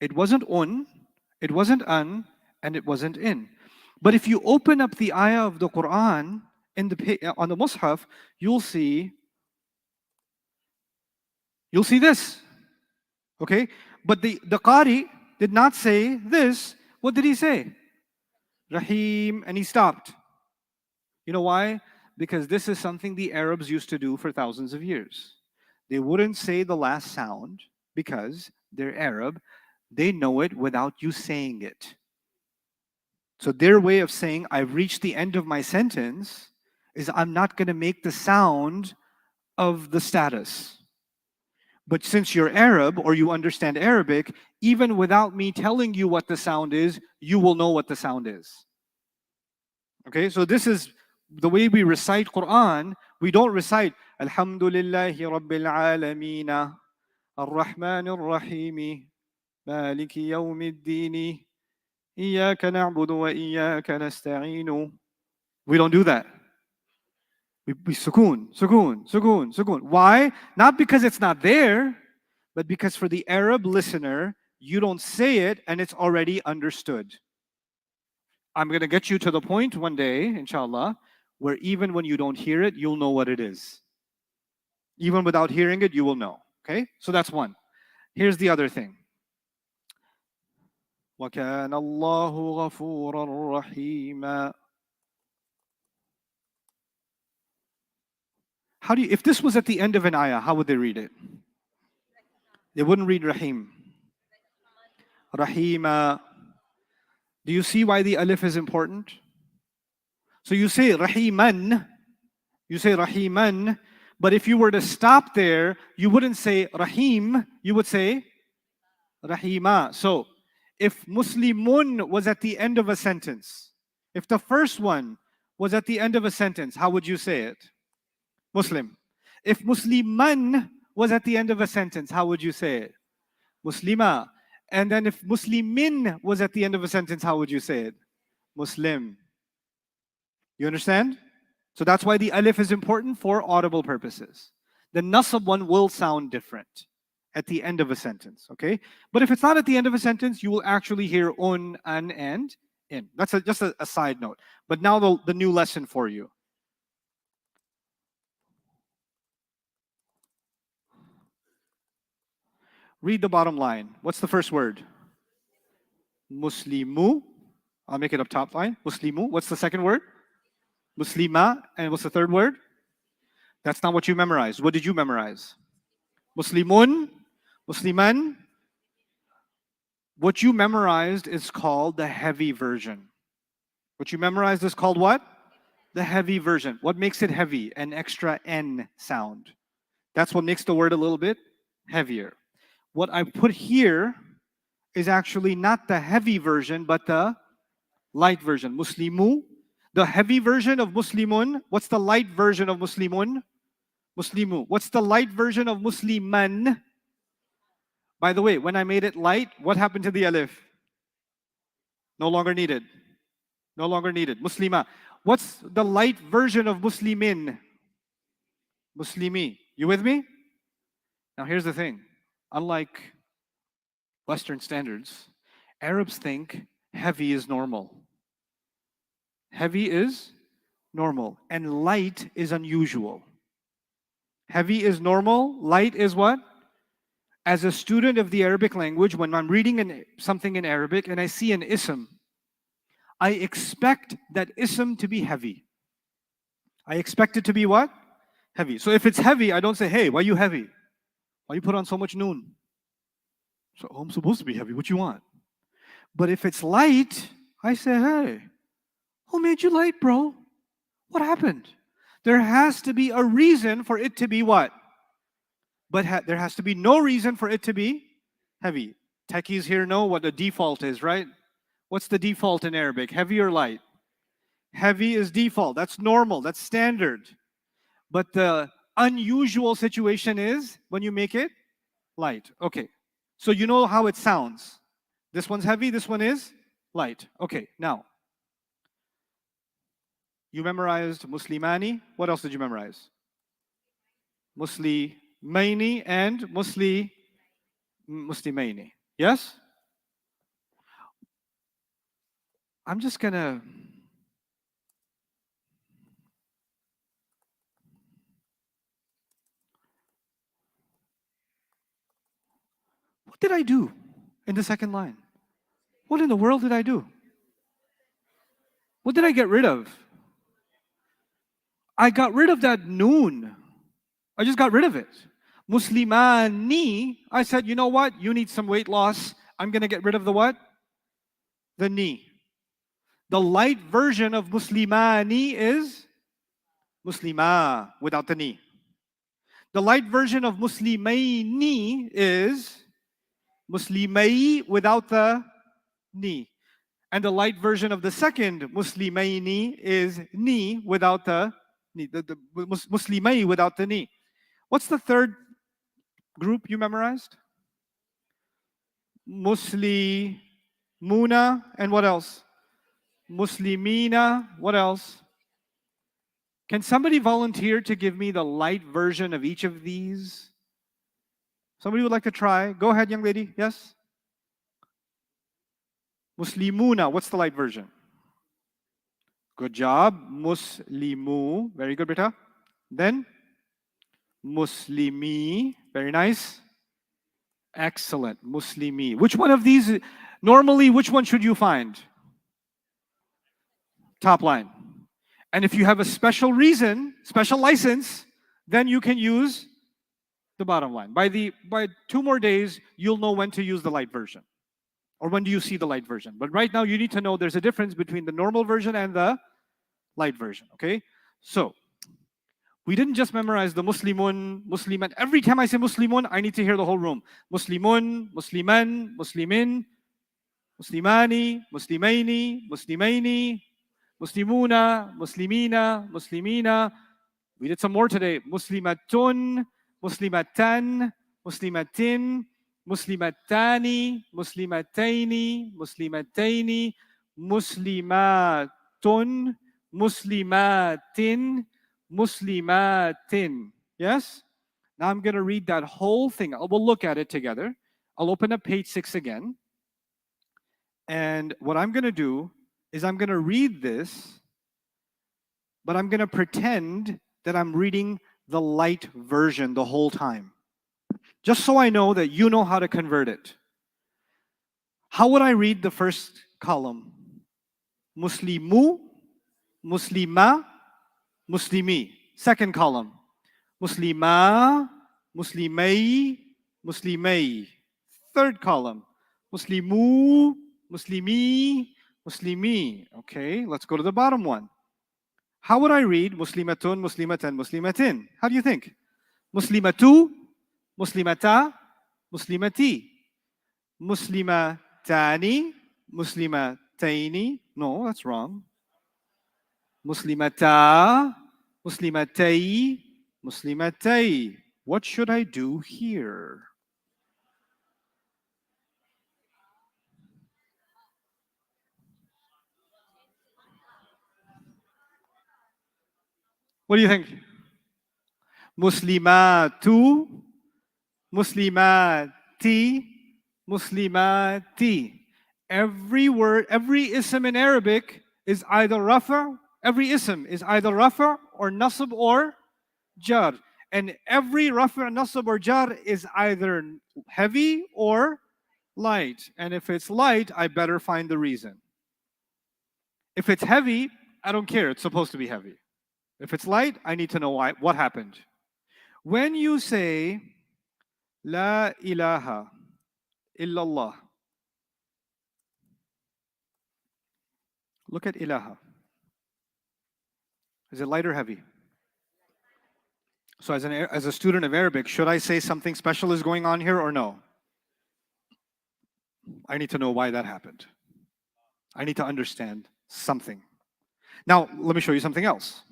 It wasn't un, it wasn't an, and it wasn't in. But if you open up the ayah of the Quran on the Mus'haf, you'll see this. Okay? But the Qari did not say this. What did he say? Rahim, and he stopped. You know why? Because this is something the Arabs used to do for thousands of years. They wouldn't say the last sound because they're Arab. They know it without you saying it. So their way of saying, I've reached the end of my sentence, is I'm not going to make the sound of the status. But since you're Arab or you understand Arabic, even without me telling you what the sound is, you will know what the sound is. Okay, so this is the way we recite Quran. We don't recite Alhamdulillahi Rabbil Alameen, Ar-Rahman Ar-Rahim, Maliki Yawmiddin, Iyyaka na'budu wa iyyaka nasta'een. We don't do that. We sukoon, sukoon, sukoon, sukoon. Why? Not because it's not there, but because for the Arab listener, you don't say it and it's already understood. I'm going to get you to the point one day, inshallah, where even when you don't hear it, you'll know what it is. Even without hearing it, you will know. Okay? So that's one. Here's the other thing. وَكَانَ اللَّهُ غَفُورًا رَحِيمًا. How do you, if this was at the end of an ayah, how would they read it? They wouldn't read Rahim. Rahima. Do you see why the alif is important? So you say Rahiman, but if you were to stop there, you wouldn't say Rahim, you would say Rahima. So if Muslimun was at the end of a sentence, if the first one was at the end of a sentence, how would you say it? Muslim. If Musliman was at the end of a sentence, how would you say it? Muslima. And then if Muslimin was at the end of a sentence, how would you say it? Muslim. You understand? So that's why the alif is important for audible purposes. The nasab one will sound different at the end of a sentence, okay? But if it's not at the end of a sentence, you will actually hear un, an, and in. That's just a side note. But now the new lesson for you. Read the bottom line. What's the first word? Muslimu. I'll make it up top line. Muslimu. What's the second word? Muslima. And what's the third word? That's not what you memorized. What did you memorize? Muslimun. Musliman. What you memorized is called the heavy version. What you memorized is called what? The heavy version. What makes it heavy? An extra N sound. That's what makes the word a little bit heavier. What I put here is actually not the heavy version, but the light version. Muslimu. The heavy version of Muslimun. What's the light version of Muslimun? Muslimu. What's the light version of Musliman? By the way, when I made it light, what happened to the alif? No longer needed. No longer needed. Muslima. What's the light version of Muslimin? Muslimi. You with me? Now here's the thing. Unlike Western standards, Arabs think heavy is normal. Heavy is normal, and light is unusual. Heavy is normal, light is what? As a student of the Arabic language, when I'm reading something in Arabic and I see an ism, I expect that ism to be heavy. I expect it to be what? Heavy. So if it's heavy, I don't say, hey, why are you heavy? Why you put on so much noon? So I'm supposed to be heavy. What you want? But if it's light, I say, hey, who made you light, bro? What happened? There has to be a reason for it to be what? But there has to be no reason for it to be heavy. Techies here know what the default is, right? What's the default in Arabic? Heavy or light? Heavy is default. That's normal. That's standard. But the unusual situation is when you make it light. Okay. So you know how it sounds. This one's heavy. This one is light. Okay. Now, you memorized Muslimani. What else did you memorize? Muslimaini and Muslimaini. Yes? I'm just gonna what did I do in the second line? What in the world did I do? What did I get rid of? I got rid of that noon. I just got rid of it. Muslimani, I said, you know what? You need some weight loss. I'm going to get rid of the what? The ni. The light version of Muslimani is Muslima without the ni. The light version of Muslimaini is Muslimai without the ni. And the light version of the second Muslimaini is ni without the ni. The Muslimai without the ni. What's the third group you memorized? Muslimuna and what else? Muslimina. What else? Can somebody volunteer to give me the light version of each of these? Somebody would like to try? Go ahead, young lady. Yes? Muslimuna. What's the light version? Good job. Muslimu. Very good, beta. Then Muslimi. Very nice. Excellent. Muslimi. Which one of these, normally, which one should you find? Top line. And if you have a special reason, special license, then you can use the bottom line. By 2 more days, you'll know when to use the light version. Or when do you see the light version? But right now you need to know there's a difference between the normal version and the light version, okay? So, we didn't just memorize the Muslimun, Musliman. Every time I say Muslimun, I need to hear the whole room. Muslimun, Musliman, Muslimin, Muslimani, Muslimaini, Muslimaini, Muslimuna, Muslimina, Muslimina. We did some more today. Muslimatun, Muslimatan, Muslimatin, Muslimatani, Muslimataini, Muslimataini, Muslimatun, Muslimatin, Muslimatin. Yes? Now I'm going to read that whole thing. We'll look at it together. I'll open up page 6 again. And what I'm going to do is I'm going to read this, but I'm going to pretend that I'm reading the light version the whole time. Just so I know that you know how to convert it. How would I read the first column? Muslimu, Muslima, Muslimi. Second column. Muslima, Muslimai, Muslimai. Third column. Muslimu, Muslimi, Muslimi. Okay, let's go to the bottom one. How would I read Muslimatun, Muslimatan, Muslimatin? How do you think? Muslimatu, Muslimata, Muslimati. Muslimatani, Muslimataini. No, that's wrong. Muslimata, Muslimatai, Muslimatai. What should I do here? What do you think? Muslimatu, Muslimati, Muslimati. Every word, every ism in Arabic is either rafa, every ism is either rafa or nasab or jar. And every rafa, nasab or jar is either heavy or light. And if it's light, I better find the reason. If it's heavy, I don't care. It's supposed to be heavy. If it's light, I need to know why, what happened. When you say La ilaha illallah, look at ilaha. Is it light or heavy? So as a student of Arabic, should I say something special is going on here or no? I need to know why that happened. I need to understand something. Now, let me show you something else.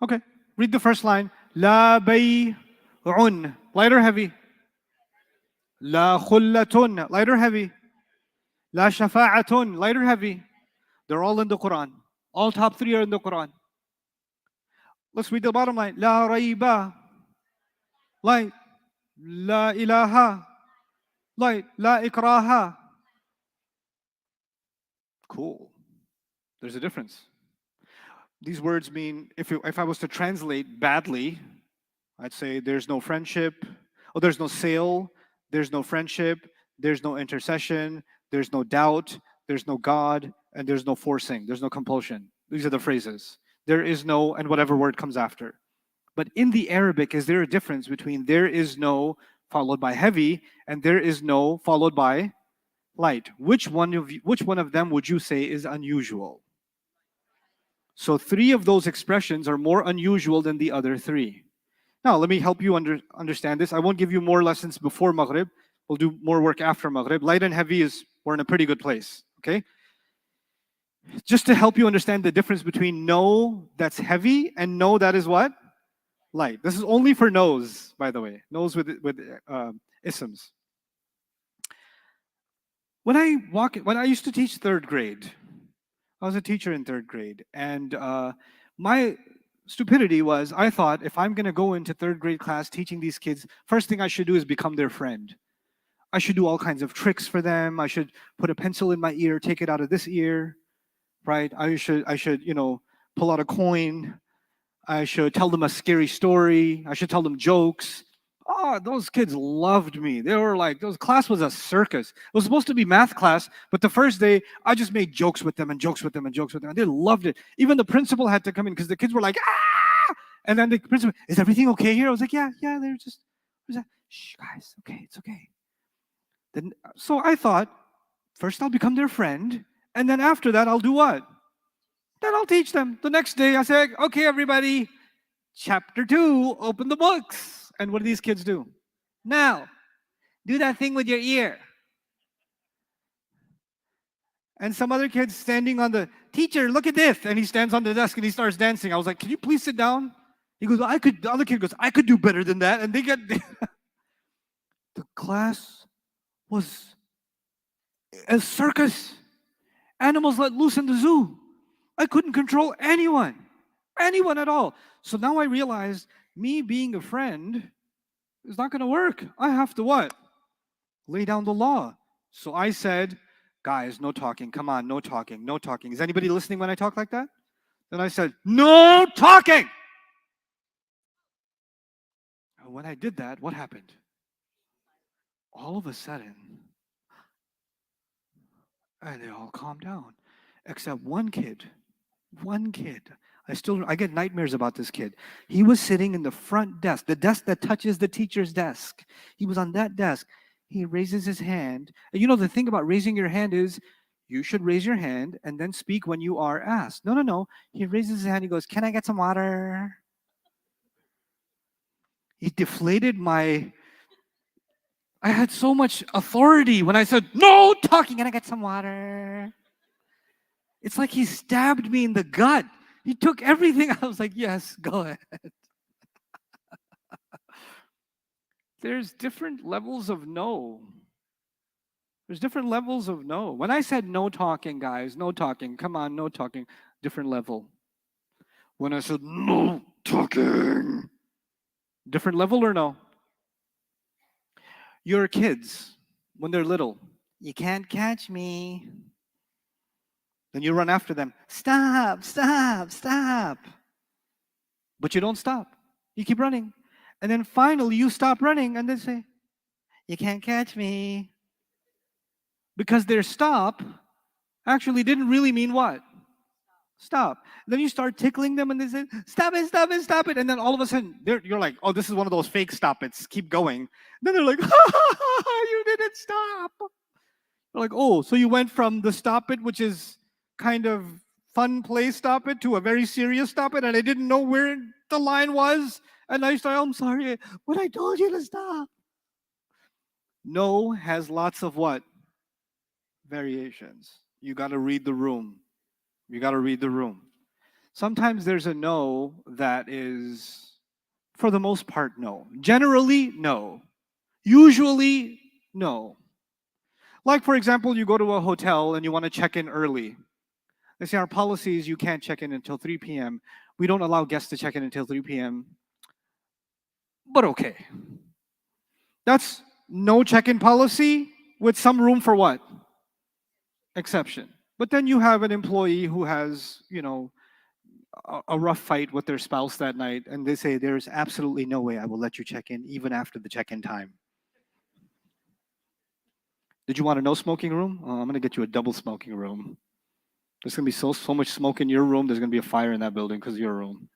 Okay, read the first line. La bay'un, light or heavy? La khullatun, light or heavy? La shafa'atun, light or heavy? They're all in the Quran. All top 3 are in the Quran. Let's read the bottom line. La raiba, light. La ilaha, light. La ikraha. Cool. There's a difference. These words mean, if I was to translate badly, I'd say there's no friendship, oh, there's no sale, there's no friendship, there's no intercession, there's no doubt, there's no God, and there's no forcing, there's no compulsion. These are the phrases. There is no, and whatever word comes after. But in the Arabic, is there a difference between there is no followed by heavy and there is no followed by light? Which one of them would you say is unusual? So 3 of those expressions are more unusual than the other 3. Now, let me help you understand this. I won't give you more lessons before Maghrib. We'll do more work after Maghrib. Light and heavy we're in a pretty good place, okay? Just to help you understand the difference between no that's heavy and no that is what? Light. This is only for no's, by the way. No's with isms. When I used to teach 3rd grade, I was a teacher in 3rd grade, and my stupidity was I thought if I'm going to go into 3rd grade class teaching these kids, first thing I should do is become their friend. I should do all kinds of tricks for them. I should put a pencil in my ear, take it out of this ear, right? I should pull out a coin. I should tell them a scary story. I should tell them jokes. Oh, those kids loved me. They were like, those class was a circus. It was supposed to be math class, but the first day I just made jokes with them and jokes with them and jokes with them. And they loved it. Even the principal had to come in because the kids were like, ah! And then the principal, is everything okay here? I was like, yeah, they're just, shh, guys, okay, it's okay. Then, so I thought, first I'll become their friend, and then after that I'll do what? Then I'll teach them. The next day I say, okay, everybody, chapter 2, open the books. And what do these kids do? Now, do that thing with your ear. And some other kid's standing on the, teacher, look at this. And he stands on the desk and he starts dancing. I was like, can you please sit down? He goes, I could, the other kid goes, I could do better than that. And they get, the class was a circus. Animals let loose in the zoo. I couldn't control anyone at all. So now I realized me being a friend is not going to work. I have to what? Lay down the law. So I said, guys, no talking. Come on, no talking, no talking. Is anybody listening when I talk like that? Then I said, no talking. And when I did that, what happened? All of a sudden, and they all calmed down, except one kid. I get nightmares about this kid. He was sitting in the front desk, the desk that touches the teacher's desk. He was on that desk. He raises his hand. And you know, the thing about raising your hand is you should raise your hand and then speak when you are asked. No. He raises his hand. He goes, can I get some water? He deflated my... I had so much authority when I said, no talking, can I get some water? It's like he stabbed me in the gut. He took everything. I was like, yes, go ahead. There's different levels of no. There's different levels of no. When I said no talking, guys, no talking, come on, no talking, different level. When I said no talking, different level or no? Your kids, when they're little, you can't catch me. Then you run after them. Stop, stop, stop. But you don't stop. You keep running. And then finally you stop running and they say, you can't catch me. Because their stop actually didn't really mean what? Stop. Then you start tickling them and they say, stop it, stop it, stop it. And then all of a sudden you're like, oh, this is one of those fake stop it's. Keep going. Then they're like, you didn't stop. They're like, oh, so you went from the stop it, which is kind of fun play stop it, to a very serious stop it, and I didn't know where the line was. And I started, I'm sorry, but I told you to stop. No has lots of what? Variations. You got to read the room. You got to read the room. Sometimes there's a no that is, for the most part, no. Generally, no. Usually, no. Like, for example, you go to a hotel and you want to check in early. They say our policy is you can't check in until 3 p.m. We don't allow guests to check in until 3 p.m. But okay. That's no check-in policy with some room for what? Exception. But then you have an employee who has, a rough fight with their spouse that night, and they say, there's absolutely no way I will let you check in even after the check-in time. Did you want a no smoking room? Oh, I'm going to get you a double smoking room. There's going to be so much smoke in your room, there's going to be a fire in that building because of your room.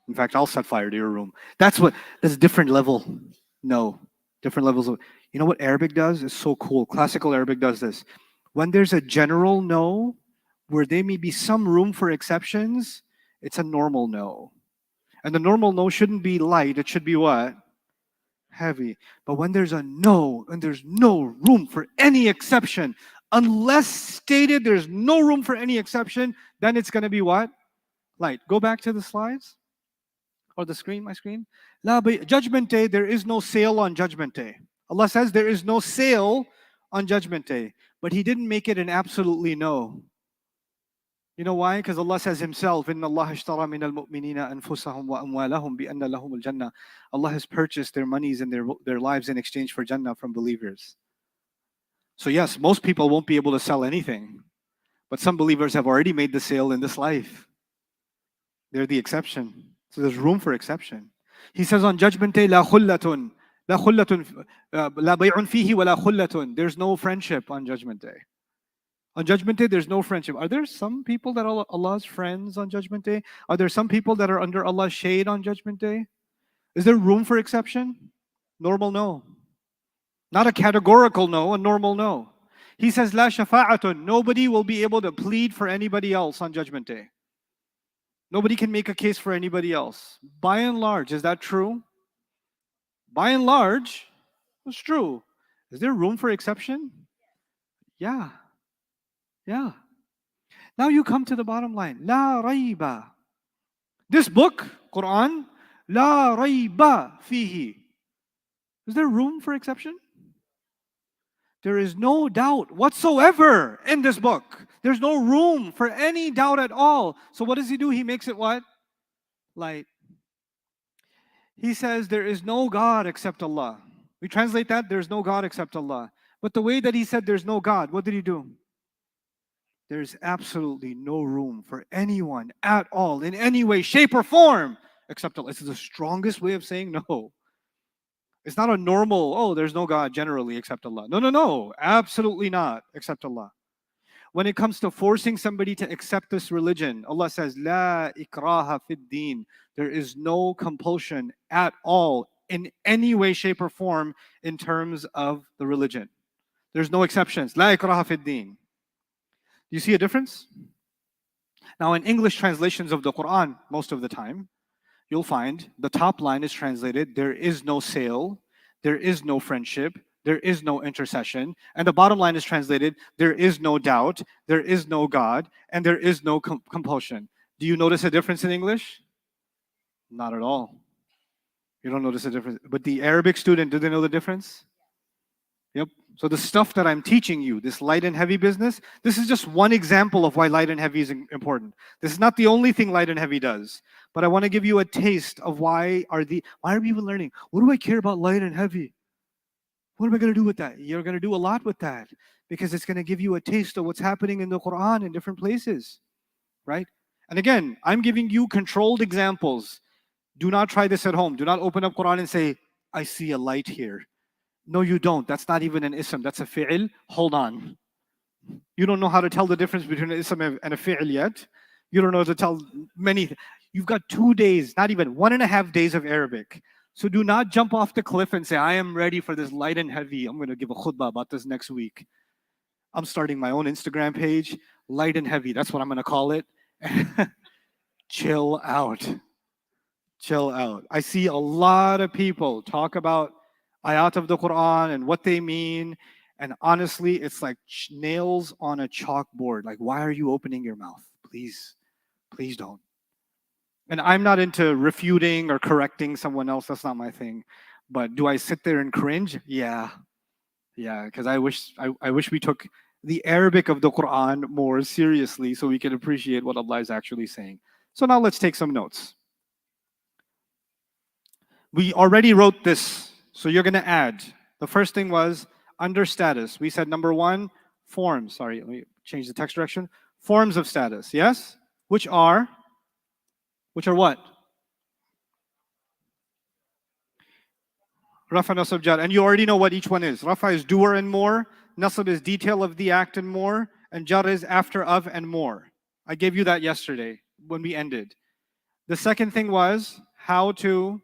In fact, I'll set fire to your room. That's a different level. No. Different levels of... You know what Arabic does? It's so cool. Classical Arabic does this. When there's a general no, where there may be some room for exceptions, it's a normal no. And the normal no shouldn't be light. It should be what? Heavy. But when there's a no, and there's no room for any exception, unless stated there's no room for any exception, then it's going to be what? Light. Go back to the slides. Or the screen, my screen. Judgment Day, there is no sale on Judgment Day. Allah says there is no sale on Judgment Day. But He didn't make it an absolutely no. You know why? Because Allah says Himself, إِنَّ اللَّهَ اشْتَرَى مِنَ الْمُؤْمِنِينَ أَنفُسَهُمْ وَأَمْوَالَهُمْ بِأَنَّ لَهُمُ الْجَنَّةِ. Allah has purchased their monies and their lives in exchange for Jannah from believers. So yes, most people won't be able to sell anything. But some believers have already made the sale in this life. They're the exception. So there's room for exception. He says on Judgment Day, لا خلة لا خلة لا بيع فيه ولا خلة. There's no friendship on Judgment Day. On Judgment Day, there's no friendship. Are there some people that are Allah's friends on Judgment Day? Are there some people that are under Allah's shade on Judgment Day? Is there room for exception? Normal no. Not a categorical no, a normal no. He says, La shafa'atun. Nobody will be able to plead for anybody else on Judgment Day. Nobody can make a case for anybody else. By and large, is that true? By and large, it's true. Is there room for exception? Yeah. Yeah. Now you come to the bottom line. La rayba. This book, Quran, la rayba fihi. Is there room for exception? There is no doubt whatsoever in this book. There's no room for any doubt at all. So what does he do? He makes it what? Light. He says there is no God except Allah. We translate that, there's no God except Allah. But the way that he said there's no God, what did he do? There's absolutely no room for anyone at all, in any way, shape, or form, except Allah. This is the strongest way of saying no. It's not a normal, oh, there's no God generally except Allah. No, no, no. Absolutely not, except Allah. When it comes to forcing somebody to accept this religion, Allah says, La ikraha fid deen. There is no compulsion at all in any way, shape, or form in terms of the religion. There's no exceptions. La ikraha fid deen. Do you see a difference? Now, in English translations of the Quran, most of the time, you'll find the top line is translated, there is no sale, there is no friendship, there is no intercession. And the bottom line is translated, there is no doubt, there is no God, and there is no compulsion. Do you notice a difference in English? Not at all. You don't notice a difference. But the Arabic student, do they know the difference? Yep. So the stuff that I'm teaching you, this light and heavy business, this is just one example of why light and heavy is important. This is not the only thing light and heavy does. But I want to give you a taste of why are people learning? What do I care about light and heavy? What am I going to do with that? You're going to do a lot with that because it's going to give you a taste of what's happening in the Quran in different places, right? And again, I'm giving you controlled examples. Do not try this at home. Do not open up Quran and say, I see a light here. No, you don't. That's not even an ism. That's a fi'il. Hold on. You don't know how to tell the difference between an ism and a fi'il yet. You don't know how to tell many. You've got 2 days, not even 1.5 days of Arabic. So do not jump off the cliff and say, I am ready for this light and heavy. I'm going to give a khutbah about this next week. I'm starting my own Instagram page, light and heavy. That's what I'm going to call it. Chill out. Chill out. I see a lot of people talk about ayat of the Quran and what they mean. And honestly, it's like nails on a chalkboard. Like, why are you opening your mouth? Please, please don't. And I'm not into refuting or correcting someone else. That's not my thing. But do I sit there and cringe? Yeah. Yeah, because I wish we took the Arabic of the Quran more seriously so we can appreciate what Allah is actually saying. So now let's take some notes. We already wrote this, so you're going to add. The first thing was under status. We said number 1, forms. Sorry, let me change the text direction. Forms of status, yes? Which are what? Rafa, Nasab, Jar. And you already know what each one is. Rafa is doer and more. Nasab is detail of the act and more. And Jar is after of and more. I gave you that yesterday when we ended. The second thing was how to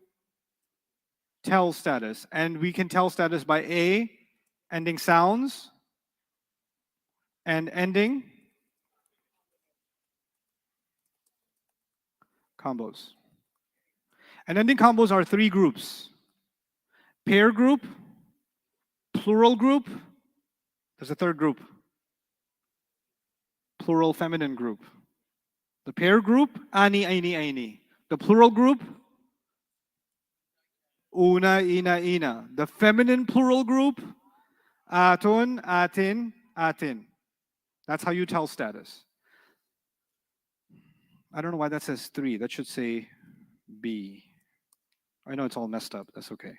tell status. And we can tell status by A, ending sounds, and ending combos. And ending combos are 3 groups. Pair group, plural group, there's a third group. Plural feminine group. The pair group, ani, aini, aini. The plural group, una, ina, ina. The feminine plural group, atun, atin, atin. That's how you tell status. I don't know why that says 3. That should say B. I know it's all messed up. That's okay.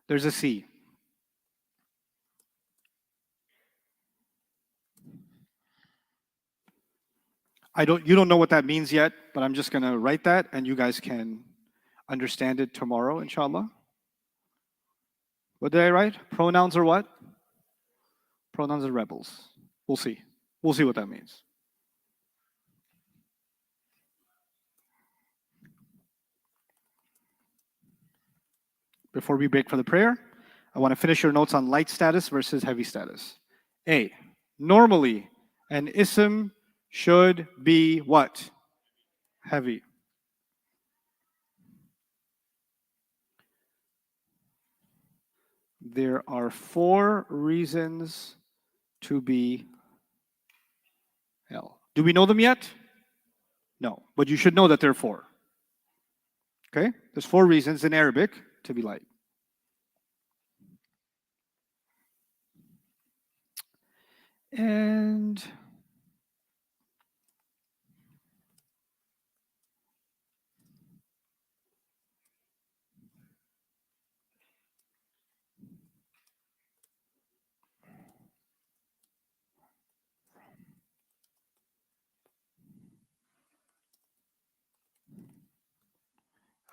There's a C. You don't know what that means yet, but I'm just going to write that and you guys can understand it tomorrow, inshallah. What did I write? Pronouns are what? Pronouns are rebels. We'll see. We'll see what that means. Before we break for the prayer, I want to finish your notes on light status versus heavy status. A, normally an ism should be what? Heavy. There are 4 reasons to be L. Do we know them yet? No, but you should know that there are 4. Okay? There's 4 reasons in Arabic to be light. And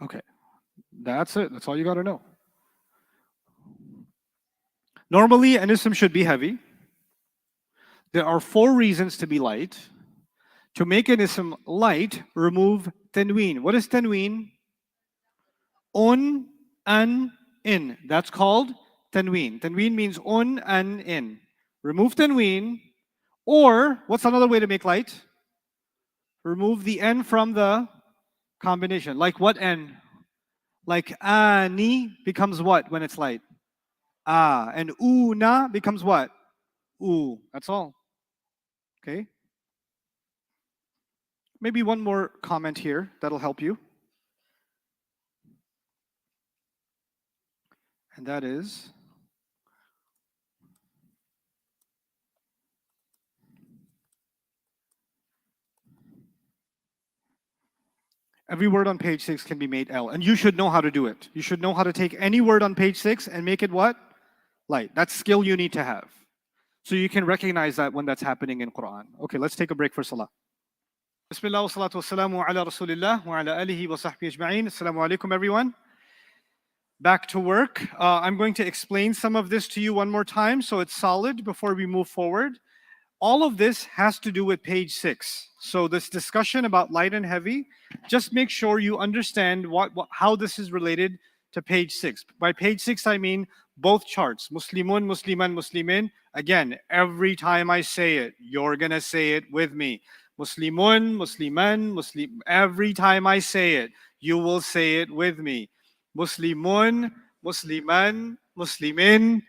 okay, that's it. That's all you got to know. Normally, an ism should be heavy. There are 4 reasons to be light. To make an ism light, remove tanween. What is tanween? Un, an, in. That's called tanween. Tanween means un, an, in. Remove tanween. Or, what's another way to make light? Remove the n from the combination. Like what n? Like ani becomes what when it's light? Ah. And una becomes what? U. That's all. Okay? Maybe one more comment here that'll help you. And that is, every word on page 6 can be made L. And you should know how to do it. You should know how to take any word on page 6 and make it what? Light. That's skill you need to have. So you can recognize that when that's happening in Quran. Okay, let's take a break for salah. Bismillah wa salatu wa salamu ala rasulillah wa ala alihi wa sahbihi ajma'in. Assalamu alaikum everyone. Back to work. I'm going to explain some of this to you one more time so it's solid before we move forward. All of this has to do with page 6. So this discussion about light and heavy, just make sure you understand how this is related to page 6. By page 6, I mean both charts. Muslimun, Musliman, Muslimin. Again, every time I say it, you're going to say it with me. Muslimun, Musliman, Muslim. Every time I say it, you will say it with me. Muslimun, Musliman, Muslimin.